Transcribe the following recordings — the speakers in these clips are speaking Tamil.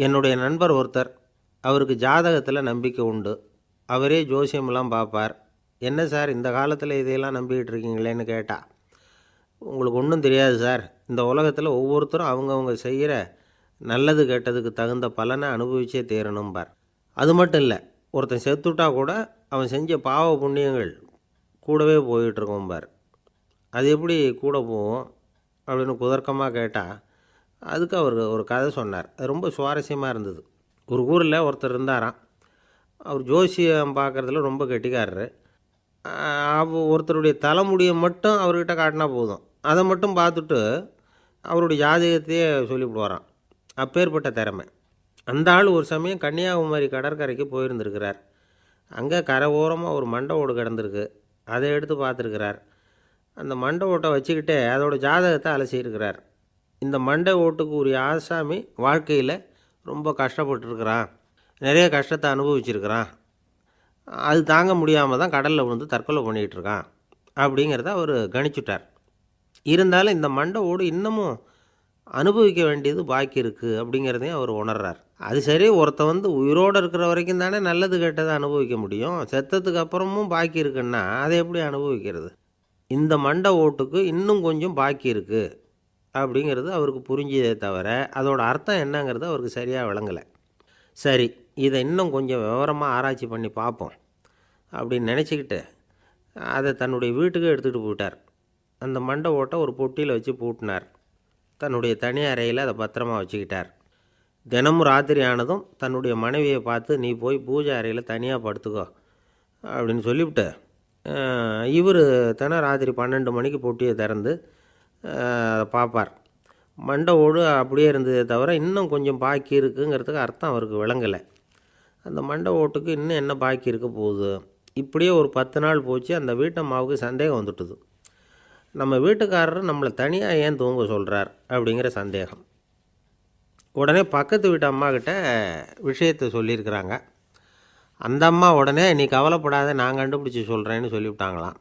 என்னுடைய நண்பர் ஒருத்தர், அவருக்கு ஜாதகத்தில் நம்பிக்கை உண்டு. அவரே ஜோசியமெல்லாம் பார்ப்பார். என்ன சார் இந்த காலத்தில் இதையெல்லாம் நம்பிக்கிட்டு இருக்கீங்களேன்னு கேட்டா, உங்களுக்கு ஒன்றும் தெரியாது சார், இந்த உலகத்தில் ஒவ்வொருத்தரும் அவங்கவுங்க செய்கிற நல்லது கெட்டதுக்கு தகுந்த பலனை அனுபவிச்சே தீரணும்பார். அது மட்டும் இல்லை, ஒருத்தன் செத்துட்டா கூட அவன் செஞ்ச பாவ புண்ணியங்கள் கூடவே போயிட்டுருக்கோம்பார். அது எப்படி கூட போகும் அப்படின்னு குதர்க்கமாக கேட்டால், அதுக்கு அவர் ஒரு கதை சொன்னார். அது ரொம்ப சுவாரஸ்யமாக இருந்தது. ஒரு ஊரில் ஒருத்தர் இருந்தாராம். அவர் ஜோசியம் பார்க்குறதுல ரொம்ப கெட்டிக்காரரு. ஒருத்தருடைய தலைமுடியை மட்டும் அவர்கிட்ட காட்டினா போதும், அதை மட்டும் பார்த்துட்டு அவருடைய ஜாதகத்தையே சொல்லிவிடுவாராம். அப்பேற்பட்ட திறமை. அந்த ஆள் ஒரு சமயம் கன்னியாகுமரி கடற்கரைக்கு போயிருந்திருக்கிறார். அங்கே கரை ஓரமாக ஒரு மண்டை ஓடு கிடந்திருக்கு. அதை எடுத்து பார்த்துருக்கிறார். அந்த மண்டை ஓட்டை வச்சுக்கிட்டே அதோட ஜாதகத்தை அலசியிருக்கிறார். இந்த மண்டை ஓட்டுக்கு உரிய ஆசாமி வாழ்க்கையில் ரொம்ப கஷ்டப்பட்டுருக்கிறான், நிறைய கஷ்டத்தை அனுபவிச்சிருக்கிறான், அது தாங்க முடியாமல் தான் கடலில் விழுந்து தற்கொலை பண்ணிகிட்டு இருக்கான் அப்படிங்கிறத அவர் கணிச்சுட்டார். இருந்தாலும் இந்த மண்டை ஓடு இன்னமும் அனுபவிக்க வேண்டியது பாக்கி இருக்குது அப்படிங்கிறதையும் அவர் உணர்றார். அது சரி, ஒருத்தன் உயிரோடு இருக்கிற வரைக்கும் தானே நல்லது கெட்டதை அனுபவிக்க முடியும். செத்ததுக்கு அப்புறமும் பாக்கி இருக்குன்னா அதை எப்படி அனுபவிக்கிறது? இந்த மண்டை ஓட்டுக்கு இன்னும் கொஞ்சம் பாக்கி இருக்குது அப்படிங்கிறது அவருக்கு புரிஞ்சதே தவிர அதோட அர்த்தம் என்னங்கிறது அவருக்கு சரியாக விளங்கலை. சரி, இதை இன்னும் கொஞ்சம் விவரமாக ஆராய்ச்சி பண்ணி பார்ப்போம் அப்படின்னு நினச்சிக்கிட்டு அதை தன்னுடைய வீட்டுக்கு எடுத்துகிட்டு போயிட்டார். அந்த மண்டை ஓட்டை ஒரு பொட்டியில் வச்சு பூட்டினார். தன்னுடைய தனி அறையில் அதை பத்திரமா வச்சுக்கிட்டார். தினமும் ராத்திரி ஆனதும் தன்னுடைய மனைவியை பார்த்து, நீ போய் பூஜை அறையில் தனியாக படுத்துக்கோ அப்படின்னு சொல்லிவிட்டு, இவர் தினம் ராத்திரி 12 மணிக்கு பொட்டியை திறந்து அதை பார்ப்பார். மண்டை ஓடு அப்படியே இருந்ததே தவிர இன்னும் கொஞ்சம் பாக்கி இருக்குங்கிறதுக்கு அர்த்தம் அவருக்கு விளங்கலை. அந்த மண்டை ஓட்டுக்கு இன்னும் என்ன பாக்கி இருக்க போகுது? இப்படியே ஒரு 10 நாள் போச்சு. அந்த வீட்டம்மாவுக்கு சந்தேகம் வந்துட்டுது. நம்ம வீட்டுக்காரர் நம்மளை தனியாக ஏன் தூங்க சொல்கிறார் அப்படிங்கிற சந்தேகம். உடனே பக்கத்து வீட்டு அம்மாக்கிட்ட விஷயத்தை சொல்லியிருக்கிறாங்க. அந்த அம்மா உடனே, நீ கவலைப்படாத, நான் கண்டுபிடிச்சி சொல்கிறேன்னு சொல்லிவிட்டாங்களாம்.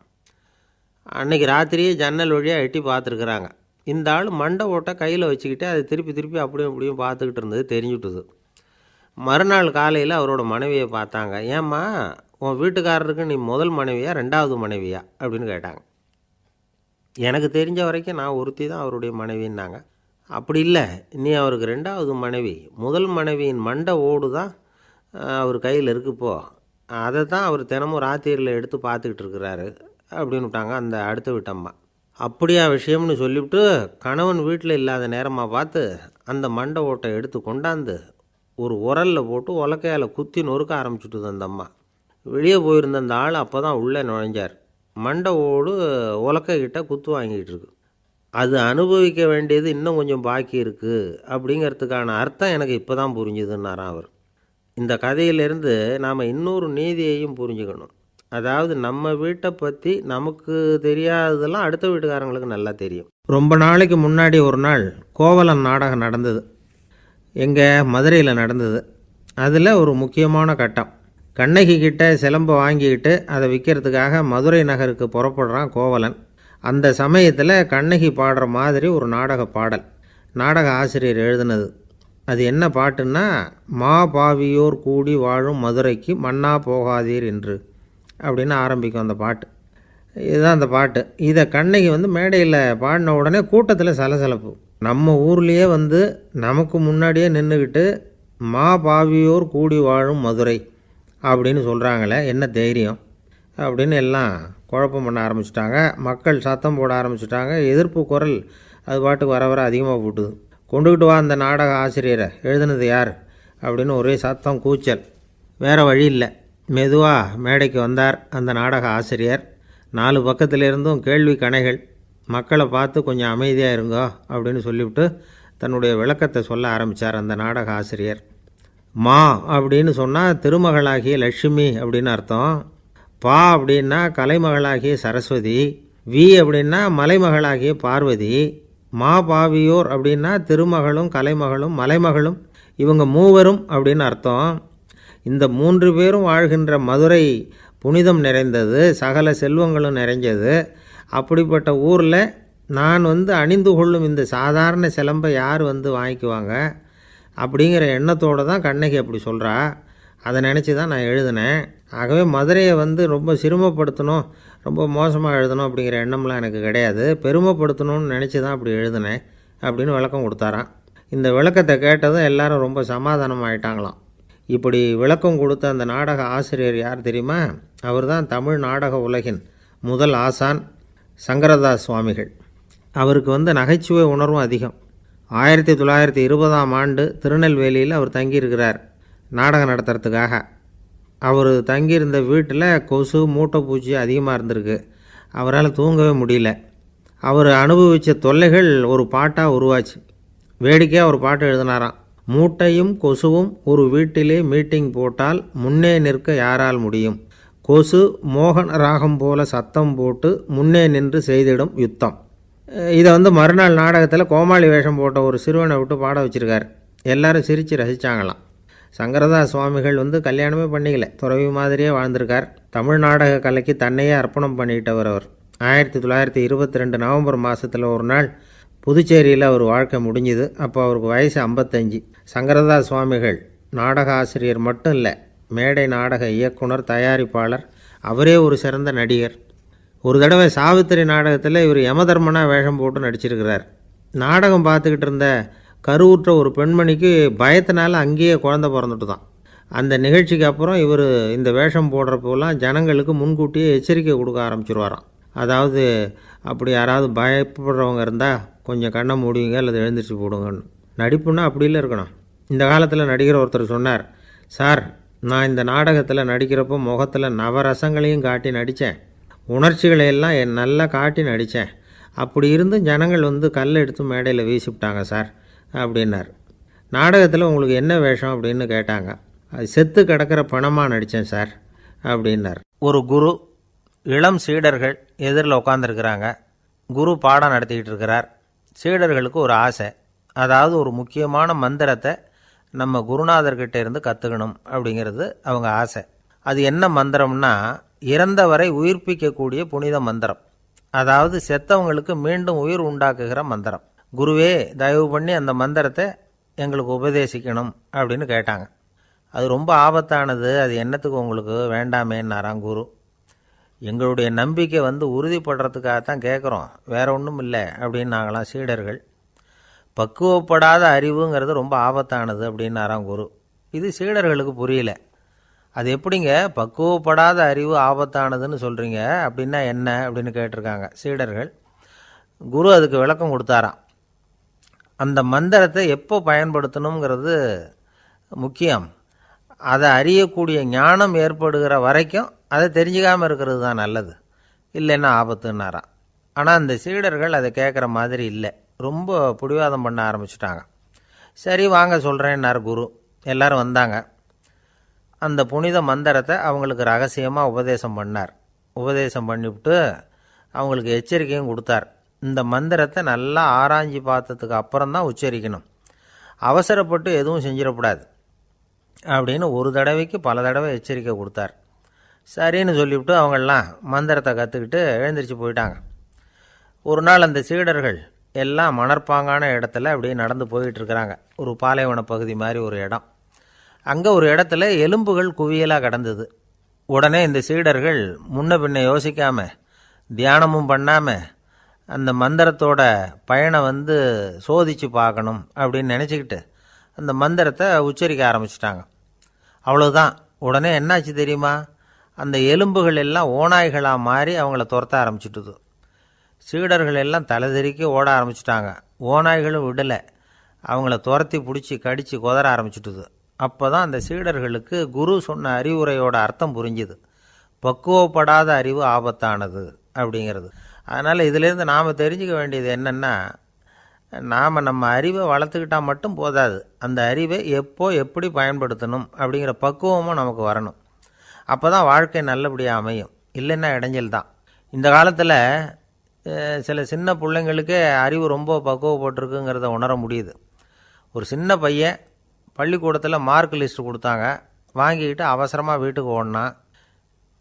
அன்றைக்கி ராத்திரியே ஜன்னல் வழியாக எட்டி பார்த்துருக்குறாங்க. இந்த ஆள் மண்டை ஓட்டை கையில் வச்சுக்கிட்டு அதை திருப்பி திருப்பி அப்படியும் இப்படியும் பார்த்துக்கிட்டு இருந்தது தெரிஞ்சுட்டுது. மறுநாள் காலையில் அவரோட மனைவியை பார்த்தாங்க. ஏம்மா, உன் வீட்டுக்காரருக்கு நீ முதல் மனைவியா 2வது மனைவியா அப்படின்னு கேட்டாங்க. எனக்கு தெரிஞ்ச வரைக்கும் நான் ஒருத்தி தான் அவருடைய மனைவின்னாங்க. அப்படி இல்லை, நீ அவருக்கு 2வது மனைவி. முதல் மனைவியின் மண்டை ஓடு தான் அவர் கையில் இருக்குப்போ, அதை தான் அவர் தினமும் ராத்திரியில் எடுத்து பார்த்துக்கிட்டு இருக்கிறாரு அப்படின்னு விட்டாங்க அந்த அடுத்த வீட்டம்மா. அப்படியா விஷயம்னு சொல்லிவிட்டு கணவன் வீட்டில் இல்லாத நேரமாக பார்த்து அந்த மண்டை ஓட்டை எடுத்து கொண்டாந்து ஒரு உரலில் போட்டு உலக்கையால் குத்தி நொறுக்க ஆரம்பிச்சுட்டுது அந்த அம்மா. வெளியே போயிருந்த அந்த ஆள் அப்போ தான் உள்ளே நுழைஞ்சார். மண்டை ஓடு உலக்கைக்கிட்ட குத்து வாங்கிட்டு இருக்கு. அது அனுபவிக்க வேண்டியது இன்னும் கொஞ்சம் பாக்கி இருக்குது அப்படிங்கிறதுக்கான அர்த்தம் எனக்கு இப்போ தான் புரிஞ்சுதுன்னாராம் அவர். இந்த கதையிலேருந்து நாம் இன்னொரு நீதியையும் புரிஞ்சுக்கணும். அதாவது நம்ம வீட்டை பற்றி நமக்கு தெரியாததெல்லாம் அடுத்த வீட்டுக்காரங்களுக்கு நல்லா தெரியும். ரொம்ப நாளைக்கு முன்னாடி ஒரு நாள் கோவலன் நாடகம் நடந்தது. எங்கள் மதுரையில் நடந்தது. அதில் ஒரு முக்கியமான கட்டம், கண்ணகி கிட்ட சிலம்பை வாங்கிக்கிட்டு அதை விற்கிறதுக்காக மதுரை நகருக்கு புறப்படுறான் கோவலன். அந்த சமயத்தில் கண்ணகி பாடுற மாதிரி ஒரு நாடக பாடல் நாடக ஆசிரியர் எழுதினது. அது என்ன பாட்டுன்னா, மா பாவியோர் கூடி வாழும் மதுரைக்கு மன்னா போகாதீர் என்று அப்படின்னு ஆரம்பிக்கும் அந்த பாட்டு. இதுதான் அந்த பாட்டு. இதை கண்ணகி மேடையில் பாடின உடனே கூட்டத்தில் சலசலப்பு. நம்ம ஊர்லேயே நமக்கு முன்னாடியே நின்றுக்கிட்டு மா பாவியோர் கூடி வாழும் மதுரை அப்படின்னு சொல்கிறாங்களே, என்ன தைரியம் அப்படின்னு எல்லாம் குழப்பம் பண்ண ஆரம்பிச்சிட்டாங்க. மக்கள் சத்தம் போட ஆரம்பிச்சிட்டாங்க. எதிர்ப்பு குரல் அது பாட்டுக்கு வர வர அதிகமாக போட்டுது. கொண்டுக்கிட்டு வா அந்த நாடக ஆசிரியரை, எழுதுனது யார் அப்படின்னு ஒரே சத்தம் கூச்சல். வேறு வழி இல்லை. மெதுவாக மேடைக்கு வந்தார் அந்த நாடக ஆசிரியர். 4 பக்கத்திலிருந்தும் கேள்வி கணைகள். மக்களை பார்த்து கொஞ்சம் அமைதியாக இருங்கோ அப்படின்னு சொல்லிவிட்டு தன்னுடைய விளக்கத்தை சொல்ல ஆரம்பித்தார் அந்த நாடக ஆசிரியர். மா அப்படின்னு சொன்னால் திருமகளாகிய லட்சுமி அப்படின்னு அர்த்தம். பா அப்படின்னா கலைமகளாகிய சரஸ்வதி. வி அப்படின்னா மலைமகளாகிய பார்வதி. மா பாவியோர் அப்படின்னா திருமகளும் கலைமகளும் மலைமகளும், இவங்க மூவரும் அப்படின்னு அர்த்தம். இந்த 3 பேரும் வாழ்கின்ற மதுரை புனிதம் நிறைந்தது, சகல செல்வங்களும் நிறைஞ்சது. அப்படிப்பட்ட ஊரில் நான் அணிந்து கொள்ளும் இந்த சாதாரண சிலம்பை யார் வாங்கிக்குவாங்க? அப்படிங்கிற எண்ணத்தோடு தான் கண்ணகி அப்படி சொல்கிறா. அதை நினச்சி தான் நான் எழுதினேன். ஆகவே மதுரையை ரொம்ப சிரமப்படுத்தணும், ரொம்ப மோசமாக எழுதணும் அப்படிங்கிற எண்ணம்லாம் எனக்கு கிடையாது. பெருமைப்படுத்தணும்னு நினச்சி தான் அப்படி எழுதினேன் அப்படின்னு விளக்கம் கொடுத்தாராம். இந்த விளக்கத்தை கேட்டதும் எல்லாரும் ரொம்ப சமாதானம் ஆகிட்டாங்களாம். இப்படி விளக்கம் கொடுத்த அந்த நாடக ஆசிரியர் யார் தெரியுமா? அவர் தான் தமிழ் நாடக உலகின் முதல் ஆசான் சங்கரதாஸ் சுவாமிகள். அவருக்கு நகைச்சுவை உணர்வும் அதிகம். 1920ஆம் ஆண்டு திருநெல்வேலியில் அவர் தங்கியிருக்கிறார் நாடகம் நடத்துறதுக்காக. அவர் தங்கியிருந்த வீட்டில் கொசு மூட்டைப்பூச்சி அதிகமாக இருந்திருக்கு. அவரால் தூங்கவே முடியல. அவர் அனுபவித்த தொல்லைகள் ஒரு பாட்டாக உருவாச்சு. வேடிக்கையாக ஒரு பாட்டு எழுதினாராம். மூட்டையும் கொசுவும் ஒரு வீட்டிலே மீட்டிங் போட்டால் முன்னே நிற்க யாரால் முடியும்? கொசு மோகன ராகம் போல சத்தம் போட்டு முன்னே நின்று செய்திடும் யுத்தம். இதை மறுநாள் நாடகத்தில் கோமாளி வேஷம் போட்ட ஒரு சிறுவனை விட்டு பாட வச்சுருக்கார். எல்லாரும் சிரித்து ரசித்தாங்களாம். சங்கரதாஸ் சுவாமிகள் கல்யாணமே பண்ணிக்கல, துறவி மாதிரியே வாழ்ந்திருக்கார். தமிழ் நாடக கலைக்கு தன்னையே அர்ப்பணம் பண்ணிட்டவர் அவர். 1922 நவம்பர் மாதத்தில் ஒரு நாள் புதுச்சேரியில் அவர் வாழ்க்கை முடிஞ்சுது. அப்போ அவருக்கு வயசு 55. சங்கரதாஸ் சுவாமிகள் நாடக ஆசிரியர் மட்டும் இல்லை, மேடை நாடக இயக்குனர், தயாரிப்பாளர், அவரே ஒரு சிறந்த நடிகர். ஒரு தடவை சாவித்திரி நாடகத்தில் இவர் யமதர்மனாக வேஷம் போட்டு நடிச்சிருக்கிறார். நாடகம் பார்த்துக்கிட்டு இருந்த கருவுற்ற ஒரு பெண்மணிக்கு பயத்தினால அங்கேயே குழந்தை பிறந்துட்டு தான். அந்த நிகழ்ச்சிக்கு அப்புறம் இவர் இந்த வேஷம் போடுறப்போலாம் ஜனங்களுக்கு முன்கூட்டியே எச்சரிக்கை கொடுக்க ஆரம்பிச்சிருவாராம். அதாவது அப்படி யாராவது பயப்படுறவங்க இருந்தால் கொஞ்சம் கண்ணை மூடிங்க அல்லது எழுந்திரிச்சு போடுங்கன்னு. நடிப்புன்னா அப்படிலாம் இருக்கணும். இந்த காலத்தில் நடிகர் ஒருத்தர் சொன்னார், சார் நான் இந்த நாடகத்தில் நடிக்கிறப்போ முகத்தில் நவரசங்களையும் காட்டி நடித்தேன், உணர்ச்சிகளையெல்லாம் நல்லா காட்டி நடித்தேன். அப்படி இருந்தும் ஜனங்கள் கல்லை எடுத்து மேடையில் வீசிவிட்டாங்க சார் அப்படின்னார். நாடகத்தில் உங்களுக்கு என்ன வேஷம் அப்படின்னு கேட்டாங்க. அது செத்து கிடக்கிற பணமாக நடித்தேன் சார் அப்படின்னார். ஒரு குரு, இளம் சீடர்கள் எதிரில் உட்காந்துருக்கிறாங்க. குரு பாடம் நடத்திக்கிட்டு இருக்கிறார். சீடர்களுக்கு ஒரு ஆசை, அதாவது ஒரு முக்கியமான மந்திரத்தை நம்ம குருநாதர்கிட்ட இருந்து கற்றுக்கணும் அப்படிங்கிறது அவங்க ஆசை. அது என்ன மந்திரம்னா, இறந்தவரை உயிர்ப்பிக்கக்கூடிய புனித மந்திரம், அதாவது செத்தவங்களுக்கு மீண்டும் உயிர் உண்டாக்குகிற மந்திரம். குருவே தயவு பண்ணி அந்த மந்திரத்தை எங்களுக்கு உபதேசிக்கணும் அப்படின்னு கேட்டாங்க. அது ரொம்ப ஆபத்தானது, அது என்னத்துக்கு உங்களுக்கு வேண்டாமேன்னாராம் குரு. எங்களுடைய நம்பிக்கை உறுதிப்படுறதுக்காகத்தான் கேட்குறோம், வேற ஒன்றும் இல்லை அப்படின்னாங்களாம் சீடர்கள். பக்குவப்படாத அறிவுங்கிறது ரொம்ப ஆபத்தானது அப்படின்னாராம் குரு. இது சீடர்களுக்கு புரியல. அது எப்படிங்க பக்குவப்படாத அறிவு ஆபத்தானதுன்னு சொல்கிறீங்க, அப்படின்னா என்ன அப்படின்னு கேட்டிருக்காங்க சீடர்கள். குரு அதுக்கு விளக்கம் கொடுத்தாராம். அந்த மந்திரத்தை எப்போ பயன்படுத்தணுங்கிறது முக்கியம். அதை அறியக்கூடிய ஞானம் ஏற்படுகிற வரைக்கும் அதை தெரிஞ்சுக்காமல் இருக்கிறது தான் நல்லது, இல்லைன்னா ஆபத்துன்னாராம். ஆனால் அந்த சீடர்கள் அதை கேட்குற மாதிரி இல்லை, ரொம்ப பிடிவாதம் பண்ண ஆரம்பிச்சிட்டாங்க. சரி வாங்க சொல்கிறேன்னார் குரு. எல்லோரும் வந்தாங்க. அந்த புனித மந்திரத்தை அவங்களுக்கு ரகசியமாக உபதேசம் பண்ணார். உபதேசம் பண்ணிவிட்டு அவங்களுக்கு எச்சரிக்கையும் கொடுத்தார். இந்த மந்திரத்தை நல்லா ஆராய்ச்சி பார்த்ததுக்கு அப்புறம்தான் உச்சரிக்கணும், அவசரப்பட்டு எதுவும் செஞ்சிடக்கூடாது அப்படின்னு ஒரு தடவைக்கு பல தடவை எச்சரிக்கை கொடுத்தார். சரின்னு சொல்லிவிட்டு அவங்கெல்லாம் மந்திரத்தை கற்றுக்கிட்டு எழுந்திரிச்சு போயிட்டாங்க. ஒரு நாள் அந்த சீடர்கள் எல்லாம் மணற்பாங்கான இடத்துல அப்படியே நடந்து போயிட்டுருக்கிறாங்க. ஒரு பாலைவன பகுதி மாதிரி ஒரு இடம். அங்கே ஒரு இடத்துல எலும்புகள் குவியலாக கிடந்தது. உடனே இந்த சீடர்கள் முன்ன பின்ன யோசிக்காமல், தியானமும் பண்ணாமல், அந்த மந்திரத்தோட பயனை சோதித்து பார்க்கணும் அப்படின்னு நினச்சிக்கிட்டு அந்த மந்திரத்தை உச்சரிக்க ஆரம்பிச்சிட்டாங்க. அவ்வளோதான். உடனே என்னாச்சு தெரியுமா? அந்த எலும்புகள் எல்லாம் ஓநாய்களாக மாறி அவங்கள துரத்த ஆரம்பிச்சுட்டுது. சீடர்கள் எல்லாம் தலைதெறிக்க ஓட ஆரம்பிச்சிட்டாங்க. ஓநாய்களும் விடலை, அவங்கள துரத்தி பிடிச்சி கடித்து கொதற ஆரம்பிச்சுட்டுது. அப்போ தான் அந்த சீடர்களுக்கு குரு சொன்ன அறிவுரையோட அர்த்தம் புரிஞ்சுது. பக்குவப்படாத அறிவு ஆபத்தானது அப்படிங்கிறது. அதனால் இதிலேருந்து நாம் தெரிஞ்சுக்க வேண்டியது என்னென்னா, நாம் நம்ம அறிவை வளர்த்துக்கிட்டால் மட்டும் போதாது, அந்த அறிவை எப்போ எப்படி பயன்படுத்தணும் அப்படிங்கிற பக்குவமும் நமக்கு வரணும். அப்போ தான் வாழ்க்கை நல்லபடியாக அமையும், இல்லைன்னா இடைஞ்சல் தான். இந்த காலத்தில் சில சின்ன பிள்ளைங்களுக்கே அறிவு ரொம்ப பக்குவப்பட்டிருக்குங்கிறத உணர முடியுது. ஒரு சின்ன பையன் பள்ளிக்கூடத்தில் மார்க் லிஸ்ட்டு கொடுத்தாங்க, வாங்கிக்கிட்டு அவசரமாக வீட்டுக்கு ஓடினான்.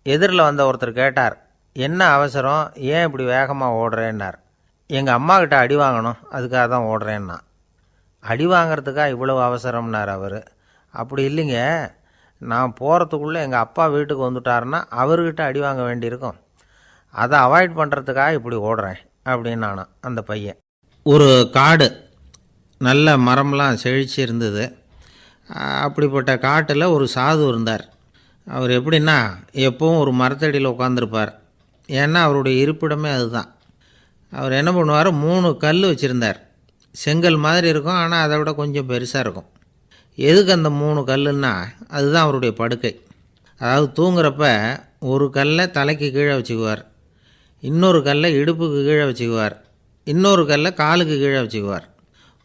எதிரில் வந்த ஒருத்தர் கேட்டார், என்ன அவசரம், ஏன் இப்படி வேகமாக ஓடுறேன்னார். எங்கள் அம்மா கிட்ட அடி வாங்கணும், அதுக்காக தான் ஓடுறேன்னா. அடி வாங்கிறதுக்கா இவ்வளவு அவசரம்னார் அவர். அப்படி இல்லைங்க, நான் போகிறதுக்குள்ளே எங்கள் அப்பா வீட்டுக்கு வந்துட்டாருன்னா அவர்கிட்ட அடி வாங்க வேண்டியிருக்கும். அதை அவாய்ட் பண்ணுறதுக்காக இப்படி ஓடுறேன் அப்படின்னு நானும். அந்த பையன் ஒரு காடு, நல்ல மரம்லாம் செழிச்சு இருந்தது. அப்படிப்பட்ட காட்டில் ஒரு சாது இருந்தார். அவர் எப்படின்னா எப்பவும் ஒரு மரத்தடியில் உட்காந்துருப்பார். ஏன்னா அவருடைய இருப்பிடமே அதுதான். அவர் என்ன பண்ணுவார், 3 கல் வச்சுருந்தார். செங்கல் மாதிரி இருக்கும், ஆனால் அதை விட கொஞ்சம் பெருசாக இருக்கும். எதுக்கு அந்த 3 கல்லுன்னா அதுதான் அவருடைய படுக்கை. அதாவது தூங்குறப்ப ஒரு கல்லை தலைக்கு கீழே வச்சுக்குவார், இன்னொரு கல்லை இடுப்புக்கு கீழே வச்சுக்குவார், இன்னொரு கல்லை காலுக்கு கீழே வச்சுக்குவார்.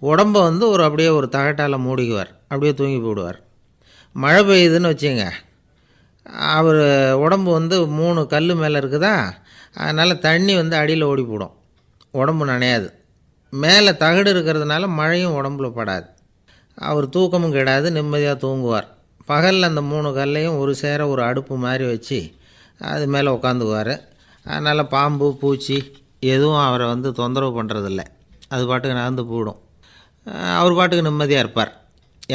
உடம்பை வந்து அப்படியே ஒரு தகட்டால் மூடிக்குவார், அப்படியே தூங்கி போடுவார். மழை பெய்யுதுன்னு வச்சுங்க, அவர் உடம்பு வந்து 3 கல் மேலே இருக்குதா, அதனால் தண்ணி வந்து அடியில் ஓடி போடும், உடம்பு நனையாது. மேலே தகடு இருக்கிறதுனால மழையும் உடம்புல படாது. அவர் தூக்கமும் கெடாது, நிம்மதியாக தூங்குவார். பகலில் அந்த 3 கல்லையும் ஒரு சேர ஒரு அடுப்பு மாதிரி வச்சு அது மேலே உட்காந்துக்குவார். அதனால் பாம்பு பூச்சி எதுவும் அவரை வந்து தொந்தரவு பண்ணுறதில்ல, அது பாட்டுக்கு நகர்ந்து போயிடும். அவர் பாட்டுக்கு நிம்மதியாக இருப்பார்.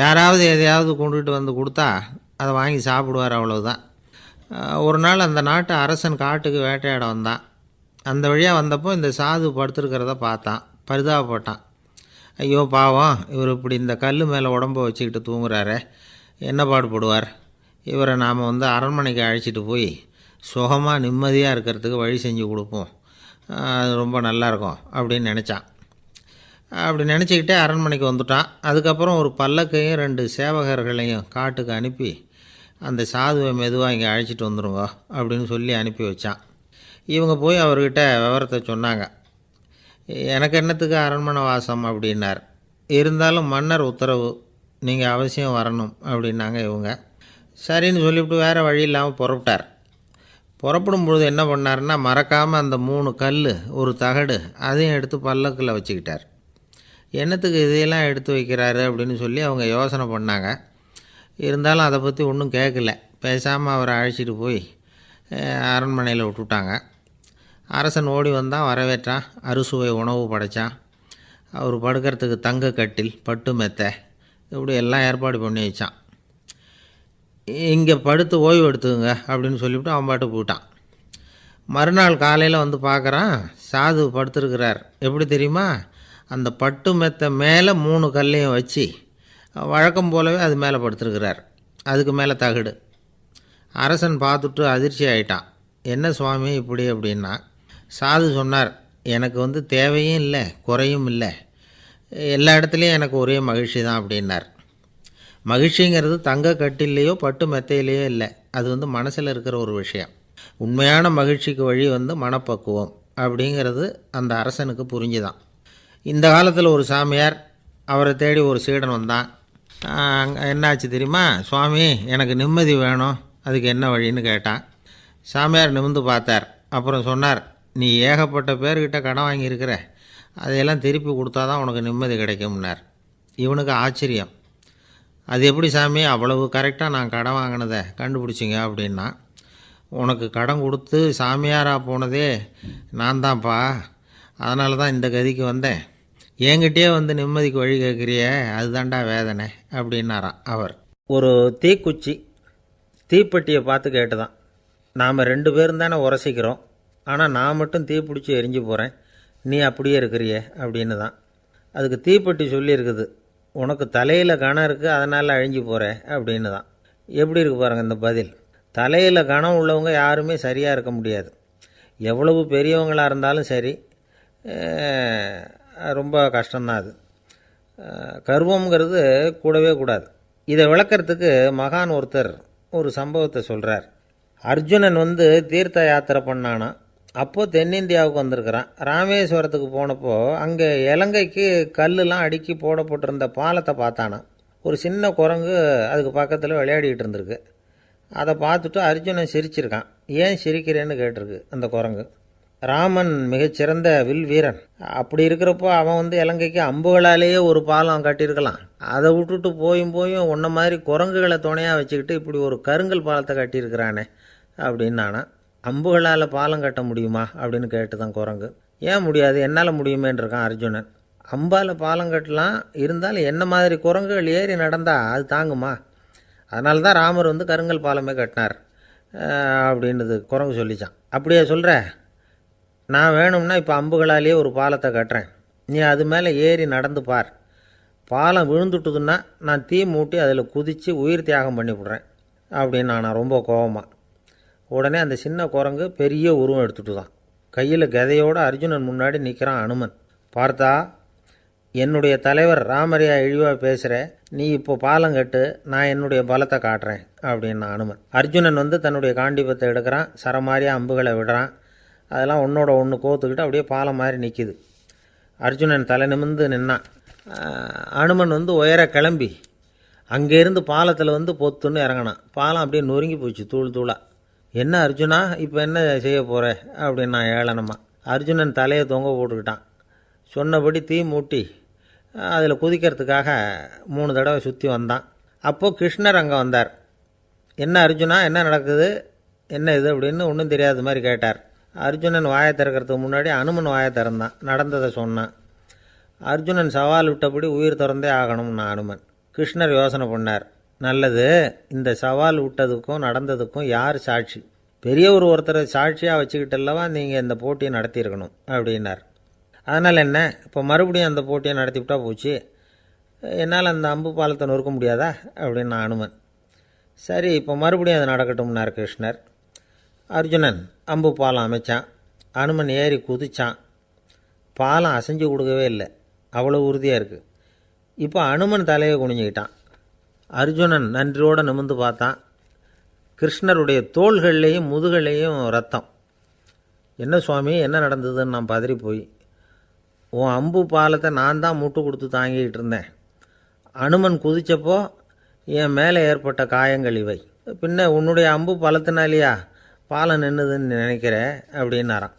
யாராவது எதையாவது கொண்டுகிட்டு வந்து கொடுத்தா அதை வாங்கி சாப்பிடுவார், அவ்வளவுதான். ஒரு நாள் அந்த நாட்டு அரசன் காட்டுக்கு வேட்டையாட வந்தான். அந்த வழியாக வந்தப்போ இந்த சாது படுத்துருக்கிறத பார்த்தான், பரிதாபப்பட்டான். ஐயோ பாவம், இவர் இப்படி இந்த கல் மேலே உடம்பை வச்சுக்கிட்டு தூங்குறாரே, என்ன பாடுபடுவார். இவரை நாம் வந்து அரண்மனைக்கு அழைச்சிட்டு போய் சுகமாக நிம்மதியாக இருக்கிறதுக்கு வழி செஞ்சு கொடுப்போம், அது ரொம்ப நல்லாயிருக்கும் அப்படின்னு நினச்சான். அப்படி நினச்சிக்கிட்டே அரண்மனைக்கு வந்துட்டான். அதுக்கப்புறம் ஒரு பல்லக்கையும் 2 சேவகர்களையும் காட்டுக்கு அனுப்பி அந்த சாதுவை மெதுவாக இங்கே அழைச்சிட்டு வந்துடுங்க அப்படின்னு சொல்லி அனுப்பி வச்சான். இவங்க போய் அவர்கிட்ட விவரத்தை சொன்னாங்க. எனக்கு என்னத்துக்கு அரண்மனை வாசம் அப்படின்னார். இருந்தாலும் மன்னர் உத்தரவு, நீங்கள் அவசியம் வரணும் அப்படின்னாங்க இவங்க. சரின்னு சொல்லிவிட்டு வேறு வழி இல்லாமல் புறப்பட்டார். புறப்படும் பொழுது என்ன பண்ணார்னா, மறக்காமல் அந்த 3 கல் ஒரு தகடு அதையும் எடுத்து பல்லக்கில் வச்சுக்கிட்டார். என்னத்துக்கு இதையெல்லாம் எடுத்து வைக்கிறாரு அப்படின்னு சொல்லி அவங்க யோசனை பண்ணாங்க. இருந்தாலும் அதை பற்றி ஒன்றும் கேட்கல. பேசாமல் அவரை அழைச்சிட்டு போய் அரண்மனையில் விட்டுட்டாங்க. அரசன் ஓடி வந்தான், வரவேற்றான், அறுசுவை உணவு படைத்தான். அவர் படுக்கிறதுக்கு தங்க கட்டில், பட்டு மெத்தை, இப்படி எல்லாம் ஏற்பாடு பண்ணி வச்சான். இங்கே படுத்து ஓய்வு எடுத்துக்குங்க அப்படின்னு சொல்லிவிட்டு அவன் பாட்டு போயிட்டான். மறுநாள் காலையில் வந்து பார்க்குறான், சாது படுத்துருக்கிறார். எப்படி தெரியுமா, அந்த பட்டு மெத்தை மேலே 3 கல்லையும் வச்சு வழக்கம் போலவே அது மேலே படுத்துருக்கிறார், அதுக்கு மேலே தகடு. அரசன் பார்த்துட்டு அதிர்ச்சி ஆகிட்டான். என்ன சுவாமி இப்படி அப்படின்னா, சாது சொன்னார், எனக்கு வந்து தேவையும் இல்லை குறையும் இல்லை, எல்லா இடத்துலையும் எனக்கு ஒரே மகிழ்ச்சி தான் அப்படின்னார். மகிழ்ச்சிங்கிறது தங்க கட்டிலேயோ பட்டு மெத்தையிலேயோ இல்லை, அது வந்து மனசில் இருக்கிற ஒரு விஷயம். உண்மையான மகிழ்ச்சிக்கு வழி வந்து மனப்பக்குவம் அப்படிங்கிறது அந்த அரசனுக்கு புரிஞ்சுதான். இந்த காலத்தில் ஒரு சாமியார், அவரை தேடி ஒரு சீடன் வந்தான். என்னாச்சு தெரியுமா, சுவாமி எனக்கு நிம்மதி வேணும், அதுக்கு என்ன வழின்னு கேட்டான். சாமியார் நிமிர்ந்து பார்த்தார். அப்புறம் சொன்னார், நீ ஏகப்பட்ட பேர்கிட்ட கடன் வாங்கியிருக்கிற, அதையெல்லாம் திருப்பி கொடுத்தா தான் உனக்கு நிம்மதி கிடைக்கும்னார். இவனுக்கு ஆச்சரியம். அது எப்படி சாமி, அவ்வளவு கரெக்டாக நான் கடன் வாங்கினதை கண்டுபிடிச்சிங்க அப்படின்னா, உனக்கு கடன் கொடுத்து சாமியாராக போனதே நான் தான்ப்பா, அதனால தான் இந்த கதிக்கு வந்தேன். என்கிட்டே வந்து நிம்மதிக்கு வழி கேட்குறிய, அதுதான்டா வேதனை அப்படின்னாராம் அவர். ஒரு தீக்குச்சி தீப்பெட்டியை பார்த்து கேட்டுதான், நாம் 2 பேரும் தானே உரசிக்கிறோம், ஆனால் நான் மட்டும் தீப்பிடிச்சி எரிஞ்சு போகிறேன், நீ அப்படியே இருக்கிறிய அப்படின்னு தான். அதுக்கு தீப்பெட்டி சொல்லியிருக்குது, உனக்கு தலையில் கணம் இருக்குது அதனால் அழிஞ்சு போகிற அப்படின்னு தான். எப்படி இருக்கு பாருங்கள் இந்த பதில். தலையில் கணம் உள்ளவங்க யாருமே சரியாக இருக்க முடியாது. எவ்வளவு பெரியவங்களாக இருந்தாலும் சரி, ரொம்ப கஷ்டம்தான் அது. கர்வங்கிறது கூடவே கூடாது. இதை விளக்கிறதுக்கு மகான் ஒருத்தர் ஒரு சம்பவத்தை சொல்கிறார். அர்ஜுனன் வந்து தீர்த்த யாத்திரை பண்ணானா, அப்போது தென்னிந்தியாவுக்கு வந்திருக்கிறான். ராமேஸ்வரத்துக்கு போனப்போ அங்கே இலங்கைக்கு கல்லுலாம் அடுக்கி போடப்பட்டிருந்த பாலத்தை பார்த்தானா. ஒரு சின்ன குரங்கு அதுக்கு பக்கத்தில் விளையாடிக்கிட்டு இருந்திருக்கு. அதை பார்த்துட்டு அர்ஜுனன் சிரிச்சிருக்கான். ஏன் சிரிக்கிறேன்னு கேட்டிருக்கு அந்த குரங்கு. ராமன் மிகச்சிறந்த வில் வீரன், அப்படி இருக்கிறப்போ அவன் வந்து இலங்கைக்கு அம்புகளாலேயே ஒரு பாலம் கட்டியிருக்கலாம். அதை விட்டுட்டு போயும் உன்ன மாதிரி குரங்குகளை துணையாக வச்சுக்கிட்டு இப்படி ஒரு கருங்கல் பாலத்தை கட்டியிருக்கிறானே அப்படின்னானா. அம்புகளால் பாலம் கட்ட முடியுமா அப்படின்னு கேட்டு தான் குரங்கு. ஏன் முடியாது, என்னால் முடியுமேன்னு இருக்கான் அர்ஜுனன். அம்பால் பாலம் கட்டலாம், இருந்தாலும் என்ன மாதிரி குரங்குகள் ஏறி நடந்தால் அது தாங்குமா? அதனால தான் ராமர் வந்து கருங்கல் பாலமே கட்டினார் அப்படின்றது குரங்கு சொல்லிச்சான். அப்படியே சொல்கிற, நான் வேணும்னா இப்போ அம்புகளாலேயே ஒரு பாலத்தை கட்டுறேன், நீ அது மேலே ஏறி நடந்து பார். பாலம் விழுந்துட்டுதுன்னா நான் தீ மூட்டி அதில் குதித்து உயிர் தியாகம் பண்ணிவிட்றேன் அப்படின்னு நான் ரொம்ப கோபமாக. உடனே அந்த சின்ன குரங்கு பெரிய உருவம் எடுத்துட்டு தான் கையில் கதையோடு அர்ஜுனன் முன்னாடி நிற்கிறான் அனுமன். பார்த்தா, என்னுடைய தலைவர் ராமரையா இழிவாக பேசுகிற, நீ இப்போ பாலம் கட்டு, நான் என்னுடைய பலத்தை காட்டுறேன் அப்படின்னு அனுமன். அர்ஜுனன் வந்து தன்னுடைய காண்டிபத்தை எடுக்கிறான், சரமாரியாக அம்புகளை விடுறான். அதெல்லாம் ஒன்றோட ஒன்று கோத்துக்கிட்டு அப்படியே பாலம் மாதிரி நிற்கிது. அர்ஜுனன் தலை நிமிர்ந்து நின்னான். அனுமன் வந்து உயர கிளம்பி அங்கேருந்து பாலத்தில் வந்து பொத்துன்னு இறங்கினான். பாலம் அப்படியே நொறுங்கி போச்சு தூள் தூளாக. என்ன அர்ஜுனா, இப்போ என்ன செய்ய போகிற அப்படின்னு ஏளனமா. அர்ஜுனன் தலையை தொங்க போட்டுக்கிட்டான். சொன்னபடி தீ மூட்டி அதில் குதிக்கிறதுக்காக 3 தடவை சுற்றி வந்தான். அப்போது கிருஷ்ணர் அங்கே வந்தார். என்ன அர்ஜுனா, என்ன நடக்குது, என்ன இது அப்படின்னு ஒன்றும் தெரியாத மாதிரி கேட்டார். அர்ஜுனன் வாயை திறக்கிறதுக்கு முன்னாடி அனுமன் வாயை திறந்தான், நடந்ததை சொன்னான். அர்ஜுனன் சவால் விட்டபடி உயிர் திறந்தே ஆகணும்னு அனுமன். கிருஷ்ணர் யோசனை பண்ணார். நல்லது, இந்த சவால் விட்டதுக்கும் நடந்ததுக்கும் யார் சாட்சி? பெரிய ஒருத்தரை சாட்சியாக வச்சுக்கிட்டல்லவா நீங்கள் இந்த போட்டியை நடத்தியிருக்கணும் அப்படின்னார். அதனால் என்ன, இப்போ மறுபடியும் அந்த போட்டியை நடத்திவிட்டா போச்சு, என்னால் அந்த அம்பு பாலத்தை நொறுக்க முடியாதா அப்படின்னு அனுமன். சரி, இப்போ மறுபடியும் அது நடக்கட்டும்னார் கிருஷ்ணர். அர்ஜுனன் அம்பு பாலம் அமைச்சான். அனுமன் ஏறி குதிச்சான். பாலம் அசைஞ்சு கொடுக்கவே இல்லை, அவ்வளோ உறுதியாக இருக்குது. இப்போ அனுமன் தலையை குனிஞ்சிக்கிட்டான். அர்ஜுனன் நன்றியோடு நிமிர்ந்து பார்த்தான். கிருஷ்ணருடைய தோள்கள்லேயும் முதுகள்லேயும் ரத்தம். என்ன சுவாமி, என்ன நடந்ததுன்னு நான் பதறி போய், உன் அம்பு பாலத்தை நான் தான் முட்டு கொடுத்து தாங்கிக்கிட்டு இருந்தேன். அனுமன் குதித்தப்போ என் மேலே ஏற்பட்ட காயங்கள் இவை. பின்ன உன்னுடைய அம்பு பலத்தினாலேயா பாலம் நின்றுதுன்னு நினைக்கிறேன் அப்படின்னாரான்.